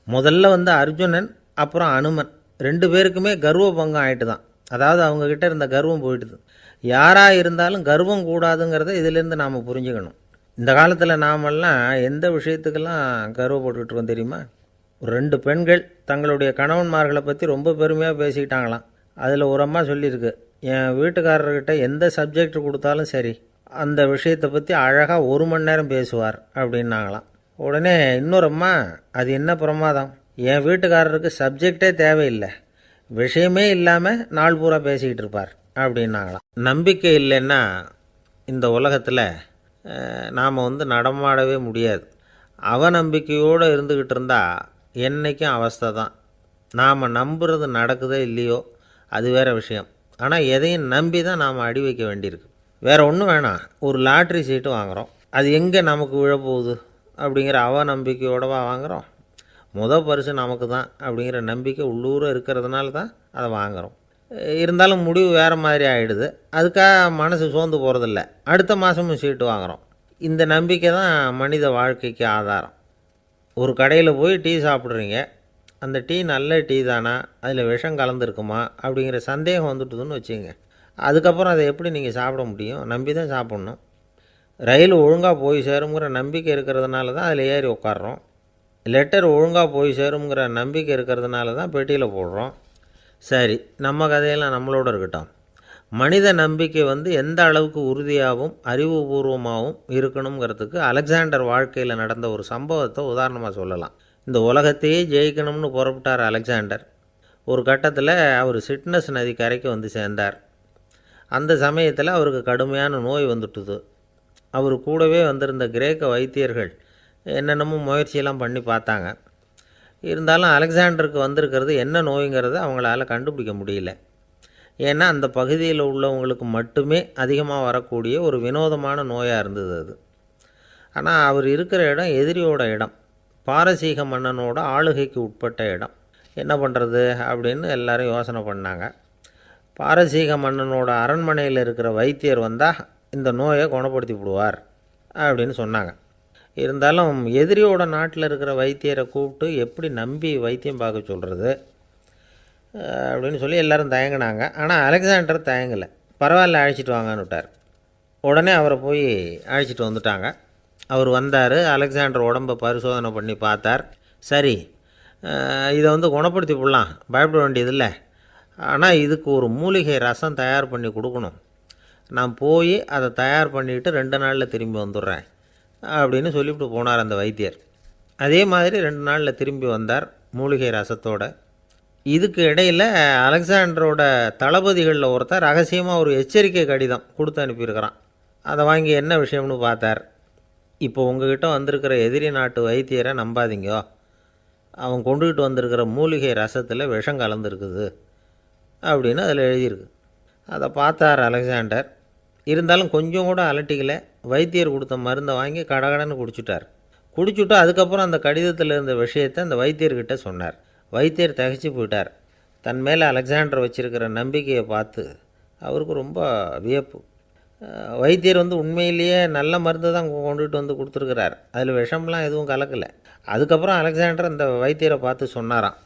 முதல்ல வந்து அர்ஜுனன், அப்புறம் அனுமன் 2 பேருக்குமே கர்வ பங்கம் ஆகிட்டு தான். அதாவது அவங்கக்கிட்ட இருந்த கர்வம் போயிட்டுது. யாராக இருந்தாலும் கர்வம் கூடாதுங்கிறத இதிலேருந்து நாம் புரிஞ்சுக்கணும். இந்த காலத்தில் நாமெல்லாம் எந்த விஷயத்துக்கெல்லாம் கர்வப்பட்டுருக்கோம் தெரியுமா? 2 பெண்கள் தங்களுடைய கணவன்மார்களை பற்றி ரொம்ப பெருமையாக பேசிக்கிட்டாங்களாம். அதில் ஒரு அம்மா சொல்லியிருக்கு, என் வீட்டுக்காரர்கிட்ட எந்த சப்ஜெக்ட் கொடுத்தாலும் சரி அந்த விஷயத்தை பற்றி அழகாக 1 மணி நேரம் பேசுவார் அப்படின்னாங்களாம். உடனே இன்னொரு அம்மா, அது என்ன பிரமாதம், என் வீட்டுக்காரருக்கு சப்ஜெக்டே தேவையில்லை, விஷயமே இல்லாமல் நாள் பூரா பேசிக்கிட்டு இருப்பார் அப்படின்னாங்களாம். நம்பிக்கை இல்லைன்னா இந்த உலகத்தில் நாம் வந்து நடமாடவே முடியாது. அவநம்பிக்கையோடு இருந்துக்கிட்டு இருந்தால் என்றைக்கும் அவஸ்தை தான். நாம் நம்புறது நடக்குதோ இல்லையோ அது வேறு விஷயம். ஆனால் எதையும் நம்பி தான் நாம் அடி வைக்க வேண்டியிருக்கு. வேறு ஒன்றும் வேணாம், ஒரு லாட்ரி சீட்டு வாங்குகிறோம், அது எங்கே நமக்கு விழப்போகுது அப்படிங்கிற அவநம்பிக்கையோடவா வாங்குகிறோம்? பரிசு நமக்கு தான் அப்படிங்கிற நம்பிக்கை உள்ளூர இருக்கிறதுனால தான் அதை வாங்குகிறோம். இருந்தாலும் முடிவு வேறு மாதிரி ஆகிடுது. அதுக்காக மனசு சோர்ந்து போகிறதில்ல, அடுத்த மாதமும் சீட்டு வாங்குகிறோம். இந்த நம்பிக்கை தான் மனித வாழ்க்கைக்கு ஆதாரம். ஒரு கடையில் போய் டீ சாப்பிட்றீங்க, அந்த டீ நல்ல டீ தானா, அதில் விஷம் கலந்துருக்குமா அப்படிங்கிற சந்தேகம் வந்துட்டுதுன்னு வச்சுங்க. அதுக்கப்புறம் அதை எப்படி நீங்கள் சாப்பிட முடியும்? நம்பி தான் சாப்பிட்ணும். ரயில் ஒழுங்காக போய் சேருங்கிற நம்பிக்கை இருக்கிறதுனால தான் அதில் ஏறி உட்காடுறோம். லெட்டர் ஒழுங்காக போய் சேருங்கிற நம்பிக்கை இருக்கிறதுனால தான் பெட்டியில் போடுறோம். சரி, நம்ம கதையெல்லாம் நம்மளோட இருக்கட்டும். மனித நம்பிக்கை வந்து எந்த அளவுக்கு உறுதியாகவும் அறிவுபூர்வமாகவும் இருக்கணுங்கிறதுக்கு அலெக்சாண்டர் வாழ்க்கையில் நடந்த ஒரு சம்பவத்தை உதாரணமாக சொல்லலாம். இந்த உலகத்தையே ஜெயிக்கணும்னு புறப்பட்டார் அலெக்சாண்டர். ஒரு கட்டத்தில் அவர் சிட்னஸ் நதி கரைக்கு வந்து சேர்ந்தார். அந்த சமயத்தில் அவருக்கு கடுமையான நோய் வந்துட்டுது. அவர் கூடவே வந்திருந்த கிரேக்க வைத்தியர்கள் என்னென்னமோ முயற்சியெல்லாம் பண்ணி பார்த்தாங்க. இருந்தாலும் அலெக்சாண்டருக்கு வந்திருக்கிறது என்ன நோய்ங்கிறத அவங்களால கண்டுபிடிக்க முடியல. ஏன்னா அந்த பகுதியில் உள்ளவங்களுக்கு மட்டுமே அதிகமாக வரக்கூடிய ஒரு வினோதமான நோயாக இருந்தது அது. ஆனால் அவர் இருக்கிற இடம் எதிரியோட இடம், பாரசீக மன்னனோட ஆளுகைக்கு உட்பட்ட இடம். என்ன பண்ணுறது அப்படின்னு எல்லாரும் யோசனை பண்ணாங்க. பாரசீக மன்னனோட அரண்மனையில் இருக்கிற வைத்தியர் வந்தால் இந்த நோயை குணப்படுத்தி விடுவார் அப்படின்னு சொன்னாங்க. இருந்தாலும் எதிரியோட நாட்டில் இருக்கிற வைத்தியரை கூப்பிட்டு எப்படி நம்பி வைத்தியம் பார்க்க சொல்கிறது அப்படின்னு சொல்லி எல்லோரும் தயங்கினாங்க. ஆனால் அலெக்சாண்டர் தயங்கலை. பரவாயில்ல, அழைச்சிட்டு வாங்கன்னு விட்டார். உடனே அவரை போய் அழைச்சிட்டு வந்துட்டாங்க. அவர் வந்தார். அலெக்சாண்டர் உடம்பை பரிசோதனை பண்ணி பார்த்தார். சரி, இதை வந்து குணப்படுத்தி விடலாம், பயப்பட வேண்டியதில்லை ஆனால் இதுக்கு ஒரு மூலிகை ரசம் தயார் பண்ணி கொடுக்கணும். நான் போய் அதை தயார் பண்ணிவிட்டு 2 நாளில் திரும்பி வந்துடுறேன் அப்படின்னு சொல்லிவிட்டு போனார் அந்த வைத்தியர். அதே மாதிரி 2 நாளில் திரும்பி வந்தார் மூலிகை ரசத்தோட. இதுக்கு இடையில் அலெக்சாண்டரோட தளபதிகளில் ஒருத்தர் ரகசியமாக ஒரு எச்சரிக்கை கடிதம் கொடுத்து அனுப்பியிருக்கிறான். அதை வாங்கி என்ன விஷயம்னு பார்த்தார். இப்போ உங்ககிட்ட வந்திருக்கிற எதிரி நாட்டு வைத்தியரை நம்பாதீங்கோ, அவன் கொண்டுகிட்டு வந்திருக்கிற மூலிகை ரசத்தில் விஷம் கலந்துருக்குது அப்படின்னு அதில் எழுதியிருக்கு. அதை பார்த்தார் அலெக்சாண்டர். இருந்தாலும் கொஞ்சம் கூட அலட்டிக்கலை. வைத்தியர் கொடுத்த மருந்தை வாங்கி கடகடன்னு குடிச்சுட்டு அதுக்கப்புறம் அந்த கடிதத்தில் இருந்த விஷயத்தை அந்த வைத்தியர்கிட்ட சொன்னார். வைத்தியர் திகைச்சு போயிட்டார். தன் மேலே அலெக்சாண்டர் வச்சுருக்கிற நம்பிக்கையை பார்த்து அவருக்கு ரொம்ப வியப்பு. வைத்தியர் உண்மையிலேயே நல்ல மருந்து தான் கொண்டுகிட்டு வந்து கொடுத்துருக்கிறார், அதில் விஷம்லாம் எதுவும் கலக்கலை. அதுக்கப்புறம் அலெக்சாண்டர் அந்த வைத்தியரை பார்த்து சொன்னாராம்,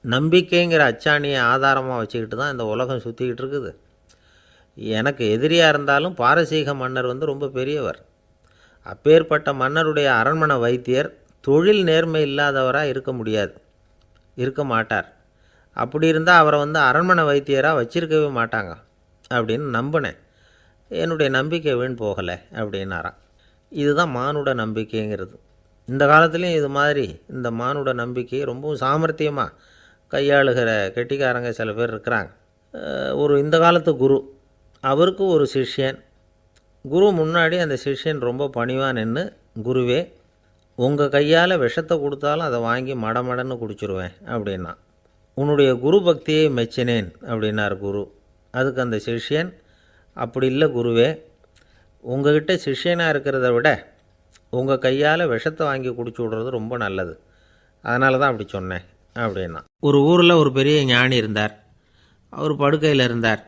நம்பிக்கைங்கிற அச்சாணியை ஆதாரமாக வச்சுக்கிட்டு தான் இந்த உலகம் சுற்றிக்கிட்டு இருக்குது. எனக்கு எதிரியாக இருந்தாலும் பாரசீக மன்னர் ரொம்ப பெரியவர். அப்பேற்பட்ட மன்னருடைய அரண்மனை வைத்தியர் தொழில் நேர்மை இல்லாதவராக இருக்க மாட்டார். அப்படி இருந்தால் அவரை அரண்மனை வைத்தியராக வச்சிருக்கவே மாட்டாங்க அப்படின்னு நம்பினேன். என்னுடைய நம்பிக்கை வீண் போகலை அப்படின்னாராம். இதுதான் மானுட நம்பிக்கைங்கிறது. இந்த காலத்துலேயும் இது மாதிரி இந்த மானுட நம்பிக்கையை ரொம்பவும் சாமர்த்தியமாக கையாளுகிற கெட்டிக்காரங்க சில பேர் இருக்கிறாங்க. இந்த காலத்து குரு, அவருக்கு ஒரு சிஷ்யன். குரு முன்னாடி அந்த சிஷ்யன் ரொம்ப பணிவாக நின்று, குருவே உங்கள் கையால் விஷத்தை கொடுத்தாலும் அதை வாங்கி மடமடன்னு குடிச்சிருவேன் அப்படின்னா. உன்னுடைய குரு பக்தியை மெச்சினேன் அப்படின்னார் குரு. அதுக்கு அந்த சிஷ்யன், அப்படி இல்லை குருவே, உங்கள்கிட்ட சிஷ்யனாக இருக்கிறத விட உங்கள் கையால் விஷத்தை வாங்கி குடிச்சு விட்றது ரொம்ப நல்லது, அதனால தான் அப்படி சொன்னேன் அப்படின்னா. ஒரு ஊரில் ஒரு பெரிய ஞானி இருந்தார். அவர் படுக்கையில் இருந்தார்.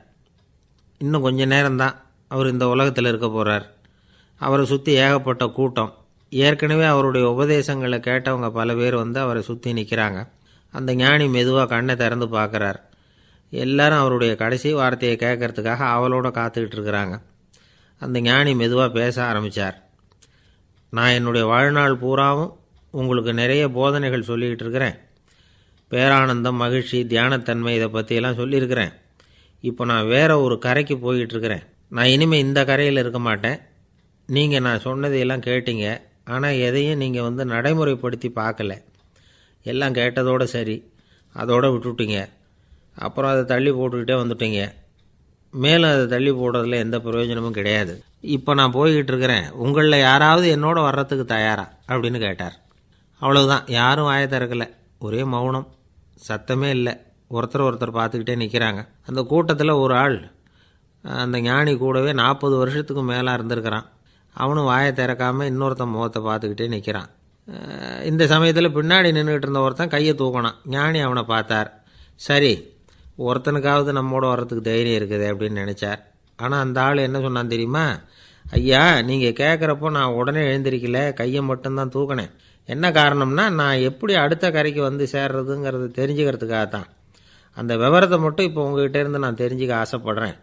இன்னும் கொஞ்சம் நேரம்தான் அவர் இந்த உலகத்தில் இருக்க போகிறார். அவரை சுற்றி ஏகப்பட்ட கூட்டம். ஏற்கனவே அவருடைய உபதேசங்களை கேட்டவங்க பல பேர் அவரை சுற்றி நிற்கிறாங்க. அந்த ஞானி மெதுவாக கண்ணை திறந்து பார்க்குறார். எல்லாரும் அவருடைய கடைசி வார்த்தையை கேட்கறதுக்காக அவளோட காத்துக்கிட்டு இருக்கிறாங்க. அந்த ஞானி மெதுவாக பேச ஆரம்பித்தார். நான் என்னுடைய வாழ்நாள் பூராவும் உங்களுக்கு நிறைய போதனைகள் சொல்லிக்கிட்டு இருக்கிறேன். பேரானந்தம், மகிழ்ச்சி, தியானத்தன்மை, இதை பற்றியெல்லாம் சொல்லியிருக்கிறேன். இப்போ நான் வேறு ஒரு கரைக்கு போய்கிட்டுருக்கிறேன். நான் இனிமேல் இந்த கரையில் இருக்க மாட்டேன். நீங்கள் நான் சொன்னதையெல்லாம் கேட்டீங்க, ஆனால் எதையும் நீங்கள் நடைமுறைப்படுத்தி பார்க்கல. எல்லாம் கேட்டதோடு சரி, அதோடு விட்டுவிட்டீங்க. அப்புறம் அதை தள்ளி போட்டுக்கிட்டே வந்துட்டீங்க. மேலும் அதை தள்ளி போடுறதுல எந்த பிரயோஜனமும் கிடையாது. இப்போ நான் போய்கிட்டு இருக்கிறேன், உங்களில் யாராவது என்னோட வர்றதுக்கு தயாரா அப்படின்னு கேட்டார். அவ்வளவுதான், யாரும் வாயை திறக்கலை. ஒரே மௌனம், சத்தமே இல்லை. ஒருத்தர் பார்த்துக்கிட்டே நிற்கிறாங்க. அந்த கூட்டத்தில் ஒரு ஆள் அந்த ஞானி கூடவே 40 வருஷத்துக்கு மேலே இருந்திருக்கிறான். அவனும் வாயை திறக்காமல் இன்னொருத்தன் முகத்தை பார்த்துக்கிட்டே நிற்கிறான். இந்த சமயத்தில் பின்னாடி நின்றுக்கிட்டு இருந்த ஒருத்தன் கையை தூக்கினான். ஞானி அவனை பார்த்தார். சரி, ஒருத்தனுக்காவது நம்மோட வர்றதுக்கு தைரியம் இருக்குது அப்படின்னு நினச்சார். ஆனால் அந்த ஆள் என்ன சொன்னான் தெரியுமா? ஐயா, நீங்கள் கேட்குறப்போ நான் உடனே எழுந்திருக்கல, கையை மட்டும்தான் தூக்கினேன். என்ன காரணம்னா, நான் எப்படி அடுத்த கரைக்கு சேர்றதுங்கிறது தெரிஞ்சுக்கிறதுக்காகத்தான். அந்த விவரத்தை மட்டும் இப்போ உங்ககிட்ட இருந்து நான் தெரிஞ்சுக்க ஆசைப்பட்றேன்.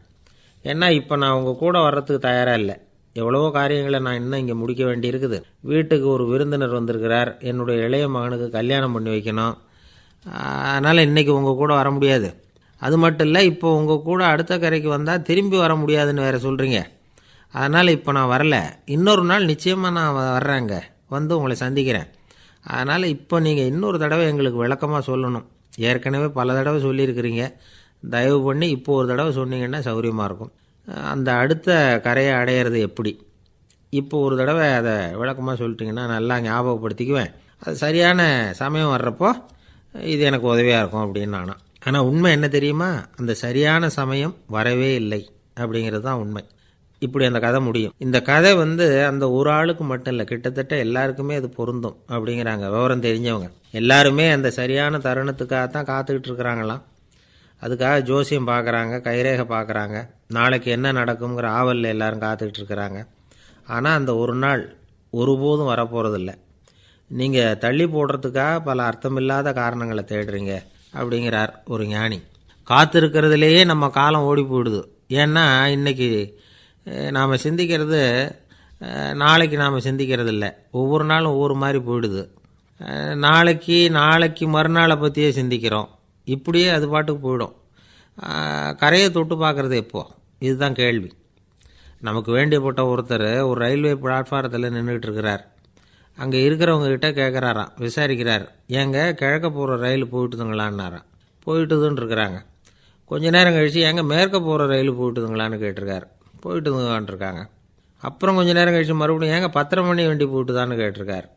ஏன்னா இப்போ நான் உங்கள் கூட வர்றதுக்கு தயாராக இல்லை. எவ்வளவோ காரியங்களை நான் இன்னும் இங்கே முடிக்க வேண்டி இருக்குது. வீட்டுக்கு ஒரு விருந்தினர் வந்திருக்கிறார். என்னுடைய இளைய மகனுக்கு கல்யாணம் பண்ணி வைக்கணும். அதனால் இன்றைக்கி உங்கள் கூட வர முடியாது. அது மட்டும் இல்லை, இப்போ உங்கள் கூட அடுத்த கரைக்கு வந்தால் திரும்பி வர முடியாதுன்னு வேறு சொல்கிறீங்க. அதனால் இப்போ நான் வரல. இன்னொரு நாள் நிச்சயமாக நான் வர்றேங்க, உங்களை சந்திக்கிறேன். அதனால் இப்போ நீங்கள் இன்னொரு தடவை எங்களுக்கு விளக்கமாக சொல்லணும். ஏற்கனவே பல தடவை சொல்லியிருக்கிறீங்க. தயவு பண்ணி இப்போ ஒரு தடவை சொன்னீங்கன்னா சௌகரியமாக இருக்கும். அந்த அடுத்த கரையை அடையிறது எப்படி, இப்போ ஒரு தடவை அதை விளக்கமாக சொல்லிட்டிங்கன்னா நல்லா ஞாபகப்படுத்திக்குவேன். அது சரியான சமயம் வர்றப்போ இது எனக்கு உதவியாக இருக்கும் அப்படின்னு நானும். ஆனால் உண்மை என்ன தெரியுமா? அந்த சரியான சமயம் வரவே இல்லை அப்படிங்கிறது தான் உண்மை. இப்படி அந்த கதை முடியும். இந்த கதை அந்த ஒரு ஆளுக்கு மட்டும் இல்லை, கிட்டத்தட்ட எல்லாருக்குமே அது பொருந்தும் அப்படிங்கிறாங்க விவரம் தெரிஞ்சவங்க. எல்லாருமே அந்த சரியான தருணத்துக்காகத்தான் காத்துக்கிட்டு இருக்கிறாங்களாம். அதுக்காக ஜோசியம் பார்க்குறாங்க, கைரேகை பார்க்குறாங்க, நாளைக்கு என்ன நடக்குங்கிற ஆவலில் எல்லோரும் காத்துக்கிட்டு இருக்கிறாங்க. ஆனால் அந்த ஒரு நாள் ஒருபோதும் வரப்போகிறதில்ல. நீங்கள் தள்ளி போடுறதுக்காக பல அர்த்தமில்லாத காரணங்களை தேடுறீங்க அப்படிங்கிறார் ஒரு ஞானி. காத்திருக்கிறதுலேயே நம்ம காலம் ஓடி போயிடுது. ஏன்னா இன்றைக்கி நாம் சிந்திக்கிறது நாளைக்கு நாம் சிந்திக்கிறது இல்லை. ஒவ்வொரு நாளும் ஒவ்வொரு மாதிரி போயிடுது. நாளைக்கு மறுநாளை பற்றியே சிந்திக்கிறோம். இப்படியே அது பாட்டுக்கு போயிடும். கரையை தொட்டு பார்க்குறது எப்போ? இதுதான் கேள்வி. நமக்கு வேண்டியப்பட்ட ஒருத்தர் ஒரு ரயில்வே பிளாட்ஃபாரத்தில் நின்றுட்டு இருக்கிறார். அங்கே இருக்கிறவங்ககிட்ட கேட்குறாராம், விசாரிக்கிறார், ஏங்க கிழக்க போகிற ரயில் போயிட்டுதுங்களான்னாராம். போயிட்டுதுன்னு இருக்கிறாங்க. கொஞ்ச நேரம் கழித்து ஏங்க மேற்க போகிற ரயில் போயிட்டுதுங்களான்னு கேட்டிருக்காரு. போயிட்டுதுங்களான்ட்ருக்காங்க. அப்புறம் கொஞ்சம் நேரம் கழித்து மறுபடியும் ஏங்க 10:30 மணி வண்டி போட்டுதான்னு கேட்டிருக்கார்.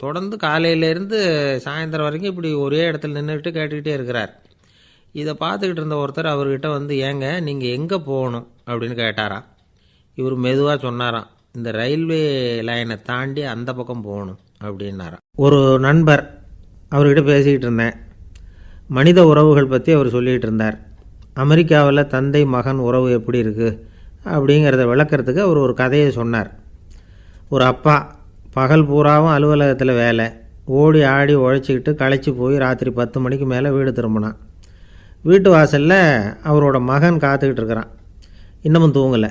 தொடர்ந்து காலையிலேருந்து சாயந்தரம் வரைக்கும் இப்படி ஒரே இடத்துல நின்றுட்டு கேட்டுக்கிட்டே இருக்கிறார். இதை பார்த்துக்கிட்டு இருந்த ஒருத்தர் அவர்கிட்ட வந்து, ஏங்க நீங்கள் எங்கே போகணும் அப்படின்னு கேட்டாராம். இவர் மெதுவாக சொன்னாராம், இந்த ரயில்வே லைனை தாண்டி அந்த பக்கம் போகணும் அப்படின்னாராம். ஒரு நண்பர் அவர்கிட்ட பேசிக்கிட்டு இருந்தேன். மனித உறவுகள் பற்றி அவர் சொல்லிகிட்டு இருந்தார். அமெரிக்காவில் தந்தை மகன் உறவு எப்படி இருக்குது அப்படிங்கிறத விளக்கிறதுக்கு அவர் ஒரு கதையை சொன்னார். ஒரு அப்பா பகல் பூராவும் அலுவலகத்தில் வேலை, ஓடி ஆடி உழைச்சிக்கிட்டு களைச்சி போய் ராத்திரி 10 மணிக்கு மேலே வீடு திரும்பினான். வீட்டு வாசலில் அவரோட மகன் காத்துக்கிட்டு இருக்கிறான். இன்னமும் தூங்கலை.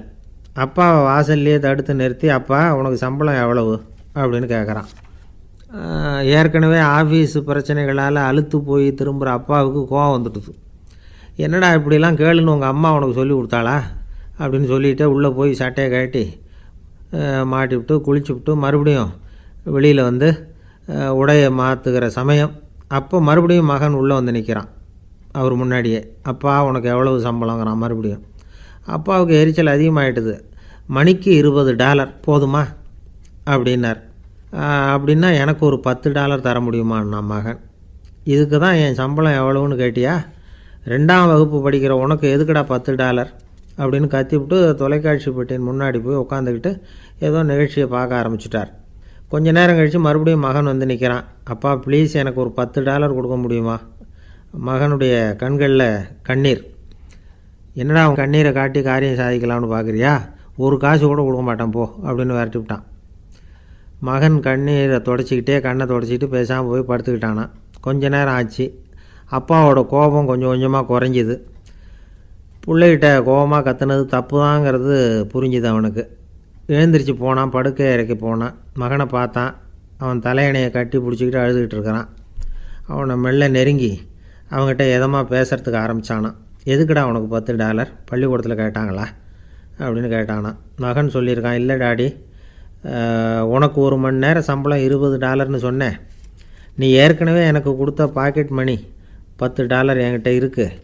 அப்பாவை வாசல்லையே தடுத்து நிறுத்தி, அப்பா உனக்கு சம்பளம் எவ்வளவு அப்படின்னு கேட்குறான். ஏற்கனவே ஆஃபீஸு பிரச்சனைகளால் அலுத்து போய் திரும்புகிற அப்பாவுக்கு கோவம் வந்துடுது. என்னடா இப்படிலாம் கேளுன்னு உங்கள் அம்மா உனக்கு சொல்லி கொடுத்தாளா அப்படின்னு சொல்லிவிட்டு உள்ளே போய் சட்டையை கட்டி மாட்டிவிட்டு குளிச்சுவிட்டு மறுபடியும் வெளியில் வந்து உடையை மாற்றுகிற சமயம் அப்போ மறுபடியும் மகன் உள்ளே வந்து நிற்கிறான் அவர் முன்னாடியே. அப்பா உனக்கு எவ்வளவு சம்பளங்கிறான் மறுபடியும். அப்பாவுக்கு எரிச்சல் அதிகமாகிட்டுது. மணிக்கு $20 போதுமா அப்படின்னார். அப்படின்னா எனக்கு ஒரு $10 தர முடியுமான்னா மகன். இதுக்கு தான் என் சம்பளம் எவ்வளவுன்னு கேட்டியா? 2ஆம் வகுப்பு படிக்கிற உனக்கு எதுக்குடா $10 அப்படின்னு கத்திவிட்டு தொலைக்காட்சி பெட்டியின் முன்னாடி போய் உட்காந்துக்கிட்டு ஏதோ நிகழ்ச்சியை பார்க்க ஆரம்பிச்சிட்டார். கொஞ்ச நேரம் கழித்து மறுபடியும் மகன் வந்து நிற்கிறான். அப்பா ப்ளீஸ் எனக்கு ஒரு $10 கொடுக்க முடியுமா? மகனுடைய கண்களில் கண்ணீர். என்னடா அவன் கண்ணீரை காட்டி காரியம் சாதிக்கலாம்னு பார்க்குறியா? ஒரு காசு கூட கொடுக்க மாட்டான் போ அப்படின்னு விரட்டி விட்டான். மகன் கண்ணீரை தொடச்சிக்கிட்டே கண்ணை தொடச்சிக்கிட்டு பேசாமல் போய் படுத்துக்கிட்டானா. கொஞ்ச நேரம் ஆச்சு. அப்பாவோட கோபம் கொஞ்சம் கொஞ்சமாக குறைஞ்சிது. பிள்ளைகிட்ட கோபமாக கத்துனது தப்பு தாங்கிறது புரிஞ்சுது அவனுக்கு. எழுந்திரிச்சு போனான், படுக்கை இறக்கி போனான். மகனை பார்த்தான். அவன் தலையணையை கட்டி பிடிச்சிக்கிட்டு அழுதுகிட்டு இருக்கிறான். அவனை மெல்ல நெருங்கி அவங்ககிட்ட எதமாக பேசுகிறதுக்கு ஆரம்பித்தானான். எதுக்குடா உனக்கு $10 பள்ளிக்கூடத்தில் கேட்டாங்களா அப்படின்னு கேட்டானான். மகன் சொல்லியிருக்கான், இல்லை டாடி, உனக்கு 1 மணி நேரம் சம்பளம் $20ன்னு சொன்னேன். நீ ஏற்கனவே எனக்கு கொடுத்த பாக்கெட் மணி $10 என்கிட்ட இருக்குது.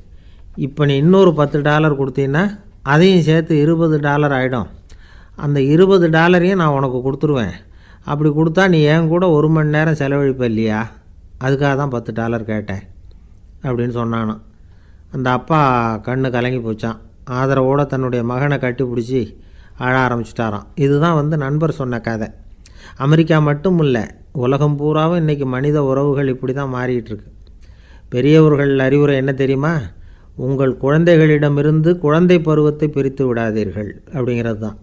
இப்போ நீ இன்னொரு $10 கொடுத்தீங்கன்னா அதையும் சேர்த்து $20 ஆகிடும். அந்த $20 நான் உனக்கு கொடுத்துருவேன். அப்படி கொடுத்தா நீ என் கூட 1 மணி நேரம் செலவழிப்ப இல்லையா? அதுக்காக தான் $10 கேட்டேன் அப்படின்னு சொன்னானான். அந்த அப்பா கண்ணு கலங்கி போச்சான். ஆதரவோடு தன்னுடைய மகனை கட்டி பிடிச்சி அழ ஆரம்பிச்சிட்டாராம். இதுதான் நண்பர் சொன்ன கதை. அமெரிக்கா மட்டும் இல்லை, உலகம் பூராவும் இன்றைக்கி மனித உறவுகள் இப்படி தான் மாறிட்டுருக்கு. பெரியவர்கள் அறிவுரை என்ன தெரியுமா? உங்கள் குழந்தைகளிடமிருந்து குழந்தை பருவத்தை பிரித்து விடாதீர்கள் அப்படிங்கிறது தான்.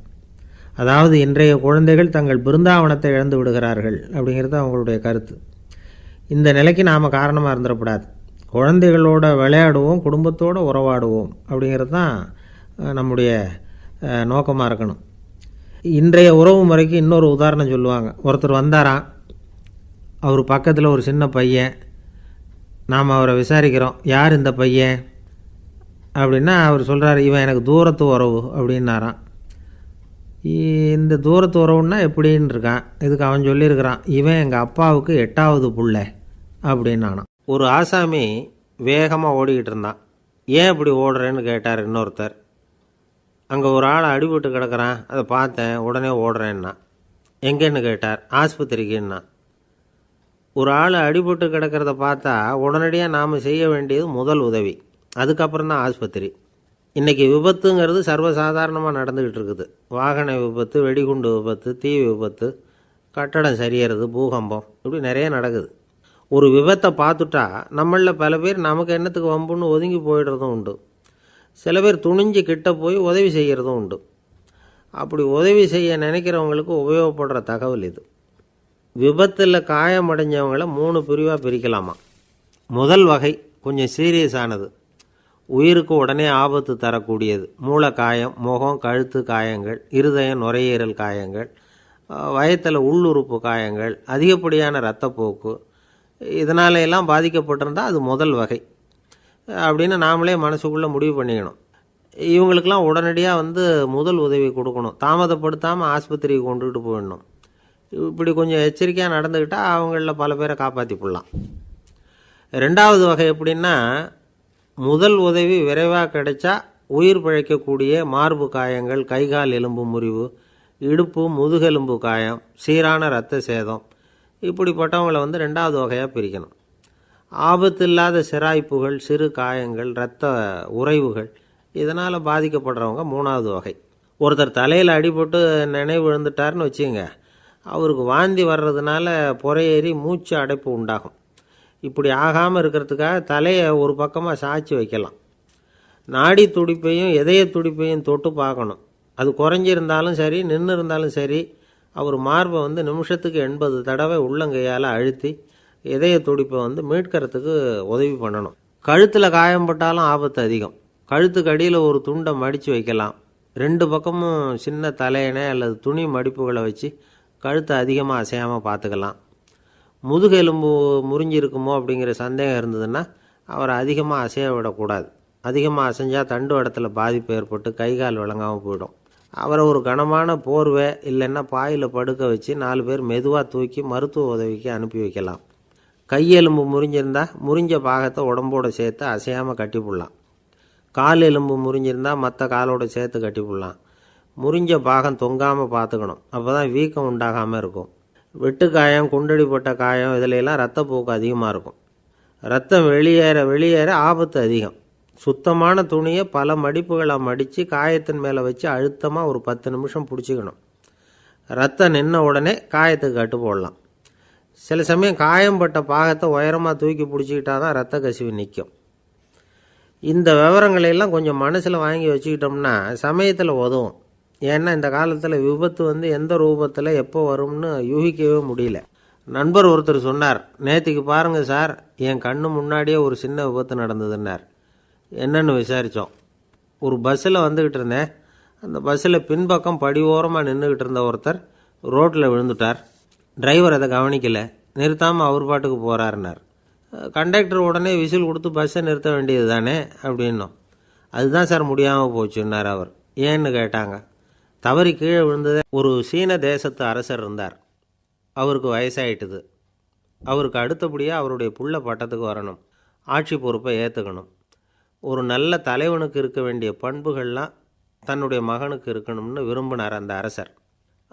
அதாவது இன்றைய குழந்தைகள் தங்கள் பிருந்தாவனத்தை இழந்து விடுகிறார்கள் அப்படிங்கிறது அவங்களுடைய கருத்து. இந்த நிலைக்கு நாம் காரணமாக இருந்துடக்கூடாது. குழந்தைகளோட விளையாடுவோம், குடும்பத்தோடு உறவாடுவோம் அப்படிங்கிறது தான் நம்முடைய நோக்கமாக இருக்கணும். இன்றைய உறவு முறைக்கு இன்னொரு உதாரணம் சொல்லுவாங்க. ஒருத்தர் வந்தாராம். அவர் பக்கத்தில் ஒரு சின்ன பையன். நாம் அவரை விசாரிக்கிறோம், யார் இந்த பையன் அப்படின்னா அவர் சொல்கிறார், இவன் எனக்கு தூரத்து உறவு அப்படின்னாராம். இந்த தூரத்து உறவுன்னா எப்படின்னு இருக்கான். இதுக்கு அவன் சொல்லியிருக்கிறான், இவன் எங்கள் அப்பாவுக்கு 8வது புள்ள அப்படின்னானான். ஒரு ஆசாமி வேகமாக ஓடிக்கிட்டு இருந்தான். ஏன் இப்படி ஓடுறேன்னு கேட்டார் இன்னொருத்தர். அங்கே ஒரு ஆள் அடிபட்டு கிடக்கிறான், அதை பார்த்தேன், உடனே ஓடுறேன்னா. எங்கேன்னு கேட்டார். ஆஸ்பத்திரிக்குன்னா. ஒரு ஆள் அடிபட்டு கிடக்கிறத பார்த்தா உடனடியாக நாம் செய்ய வேண்டியது முதல் உதவி, அதுக்கப்புறம் தான் ஆஸ்பத்திரி. இன்றைக்கி விபத்துங்கிறது சர்வசாதாரணமாக நடந்துக்கிட்டு இருக்குது. வாகன விபத்து, வெடிகுண்டு விபத்து, தீ விபத்து, கட்டடம் சரியறது, பூகம்பம், இப்படி நிறைய நடக்குது. ஒரு விபத்தை பார்த்துட்டா நம்மளில் பல பேர் நமக்கு என்னத்துக்கு வம்புன்னு ஒதுங்கி போயிடுறதும் உண்டு. சில பேர் துணிஞ்சு கிட்ட போய் உதவி செய்கிறதும் உண்டு. அப்படி உதவி செய்ய நினைக்கிறவங்களுக்கு உபயோகப்படுற தகவல் இது. விபத்தில் காயமடைஞ்சவங்களை 3 பிரிவாக பிரிக்கலாமா. முதல் வகை கொஞ்சம் சீரியஸானது, உயிருக்கு உடனே ஆபத்து தரக்கூடியது. மூளை காயம், முகம், கழுத்து காயங்கள், இருதயம், நுரையீரல் காயங்கள், வயத்தில் உள்ளுறுப்பு காயங்கள், அதிகப்படியான இரத்தப்போக்கு, இதனால எல்லாம் பாதிக்கப்பட்டிருந்தால் அது முதல் வகை. அப்படின்னு நாமளே மனசுக்குள்ளே முடிவு பண்ணிக்கணும். இவங்களுக்கெல்லாம் உடனடியாக முதல் உதவி கொடுக்கணும். தாமதப்படுத்தாமல் ஆஸ்பத்திரிக்கு கொண்டுகிட்டு போயிடணும். இப்படி கொஞ்சம் எச்சரிக்கையாக நடந்துக்கிட்டால் அவங்களில் பல பேரை காப்பாற்றி போடலாம். ரெண்டாவது வகை எப்படின்னா, முதல் உதவி விரைவாக கிடைச்சா உயிர் பிழைக்கக்கூடிய மார்பு காயங்கள், கைகால் எலும்பு முறிவு, இடுப்பு முதுகெலும்பு காயம், சீரான இரத்த சேதம், இப்படிப்பட்டவங்களை ரெண்டாவது வகையாக பிரிக்கணும். ஆபத்து இல்லாத சிராய்ப்புகள், சிறு காயங்கள், இரத்த உறைவுகள், இதனால் பாதிக்கப்படுறவங்க மூணாவது வகை. ஒருத்தர் தலையில் அடிபட்டு நினைவு விழுந்துட்டார்னு வச்சுங்க, அவருக்கு வாந்தி வர்றதுனால புறையேறி மூச்சு அடைப்பு உண்டாகும். இப்படி ஆகாமல் இருக்கிறதுக்காக தலையை ஒரு பக்கமாக சாய்ச்சி வைக்கலாம். நாடி துடிப்பையும் இதய துடிப்பையும் தொட்டு பார்க்கணும். அது குறைஞ்சிருந்தாலும் சரி, நின்று இருந்தாலும் சரி, அவர் மார்பை நிமிஷத்துக்கு 80 தடவை உள்ளங்கையால் அழுத்தி இதய துடிப்பை மீட்கிறதுக்கு உதவி பண்ணணும். கழுத்தில் காயம்பட்டாலும் ஆபத்து அதிகம். கழுத்துக்கு அடியில் ஒரு துண்டை மடித்து வைக்கலாம். 2 பக்கமும் சின்ன தலையணை அல்லது துணி மடிப்புகளை வச்சு கழுத்தை அதிகமாக அசையாமல் பார்த்துக்கலாம். முதுகெலும்பு முறிஞ்சிருக்குமோ அப்படிங்கிற சந்தேகம் இருந்ததுன்னா அவரை அதிகமாக அசைய விடக்கூடாது. அதிகமாக அசைஞ்சால் தண்டு இடத்துல பாதிப்பு ஏற்பட்டு கைகால் விளங்காமல் போயிடும். அவரை ஒரு கனமான போர்வை இல்லைன்னா பாயில் படுக்க வச்சு 4 பேர் மெதுவாக தூக்கி மருத்துவ உதவிக்கு அனுப்பி வைக்கலாம். கையெலும்பு முறிஞ்சிருந்தால் முறிஞ்ச பாகத்தை உடம்போடு சேர்த்து அசையாமல் கட்டி போடலாம். கால் எலும்பு முறிஞ்சிருந்தால் மற்ற காலோடு சேர்த்து கட்டி போடலாம். முறிஞ்ச பாகம் தொங்காமல் பார்த்துக்கணும். அப்போ தான் வீக்கம் உண்டாகாமல் இருக்கும். வெட்டு காயம், குண்டடிப்பட்ட காயம், இதிலெல்லாம் ரத்தப்போக்கு அதிகமாக இருக்கும். ரத்தம் வெளியேற ஆபத்து அதிகம். சுத்தமான துணியை பல மடிப்புகளை மடித்து காயத்தின் மேலே வச்சு அழுத்தமாக ஒரு 10 நிமிஷம் பிடிச்சிக்கணும். ரத்தம் நின்ன உடனே காயத்துக்கு கட்டு போடலாம். சில சமயம் காயம்பட்ட பாகத்தை உயரமாக தூக்கி பிடிச்சிக்கிட்டா தான் ரத்த கசிவு நிற்கும். இந்த விவரங்களையெல்லாம் கொஞ்சம் மனசில் வாங்கி வச்சுக்கிட்டோம்னா சமயத்தில் உதவும். ஏன்னா இந்த காலத்தில் விபத்து எந்த ரூபத்தில் எப்போ வரும்னு யூகிக்கவே முடியல. நண்பர் ஒருத்தர் சொன்னார், நேற்றுக்கு பாருங்கள் சார், என் கண்ணு முன்னாடியே ஒரு சின்ன விபத்து நடந்ததுன்னார். என்னன்னு விசாரித்தோம். ஒரு பஸ்ஸில் வந்துக்கிட்டு இருந்தேன். அந்த பஸ்ஸில் பின்பக்கம் படி ஓரமாக நின்றுக்கிட்டு இருந்த ஒருத்தர் ரோட்டில் விழுந்துட்டார். டிரைவர் அதை கவனிக்கலை, நிறுத்தாமல் அவர் பாட்டுக்கு போகிறாருன்னார். கண்டக்டர் உடனே விசில் கொடுத்து பஸ்ஸை நிறுத்த வேண்டியது தானே அப்படின்னோம். அதுதான் சார் முடியாமல் போச்சுன்னார் அவர். ஏன்னு கேட்டாங்க. தவறி கீழே விழுந்ததே ஒரு சீன தேசத்து அரசர் இருந்தார். அவருக்கு வயசாயிட்டுது. அவருக்கு அடுத்தபடியாக அவருடைய புள்ள பட்டத்துக்கு வரணும், ஆட்சி பொறுப்பை ஏற்றுக்கணும். ஒரு நல்ல தலைவனுக்கு இருக்க வேண்டிய பண்புகள்லாம் தன்னுடைய மகனுக்கு இருக்கணும்னு விரும்பினார் அந்த அரசர்.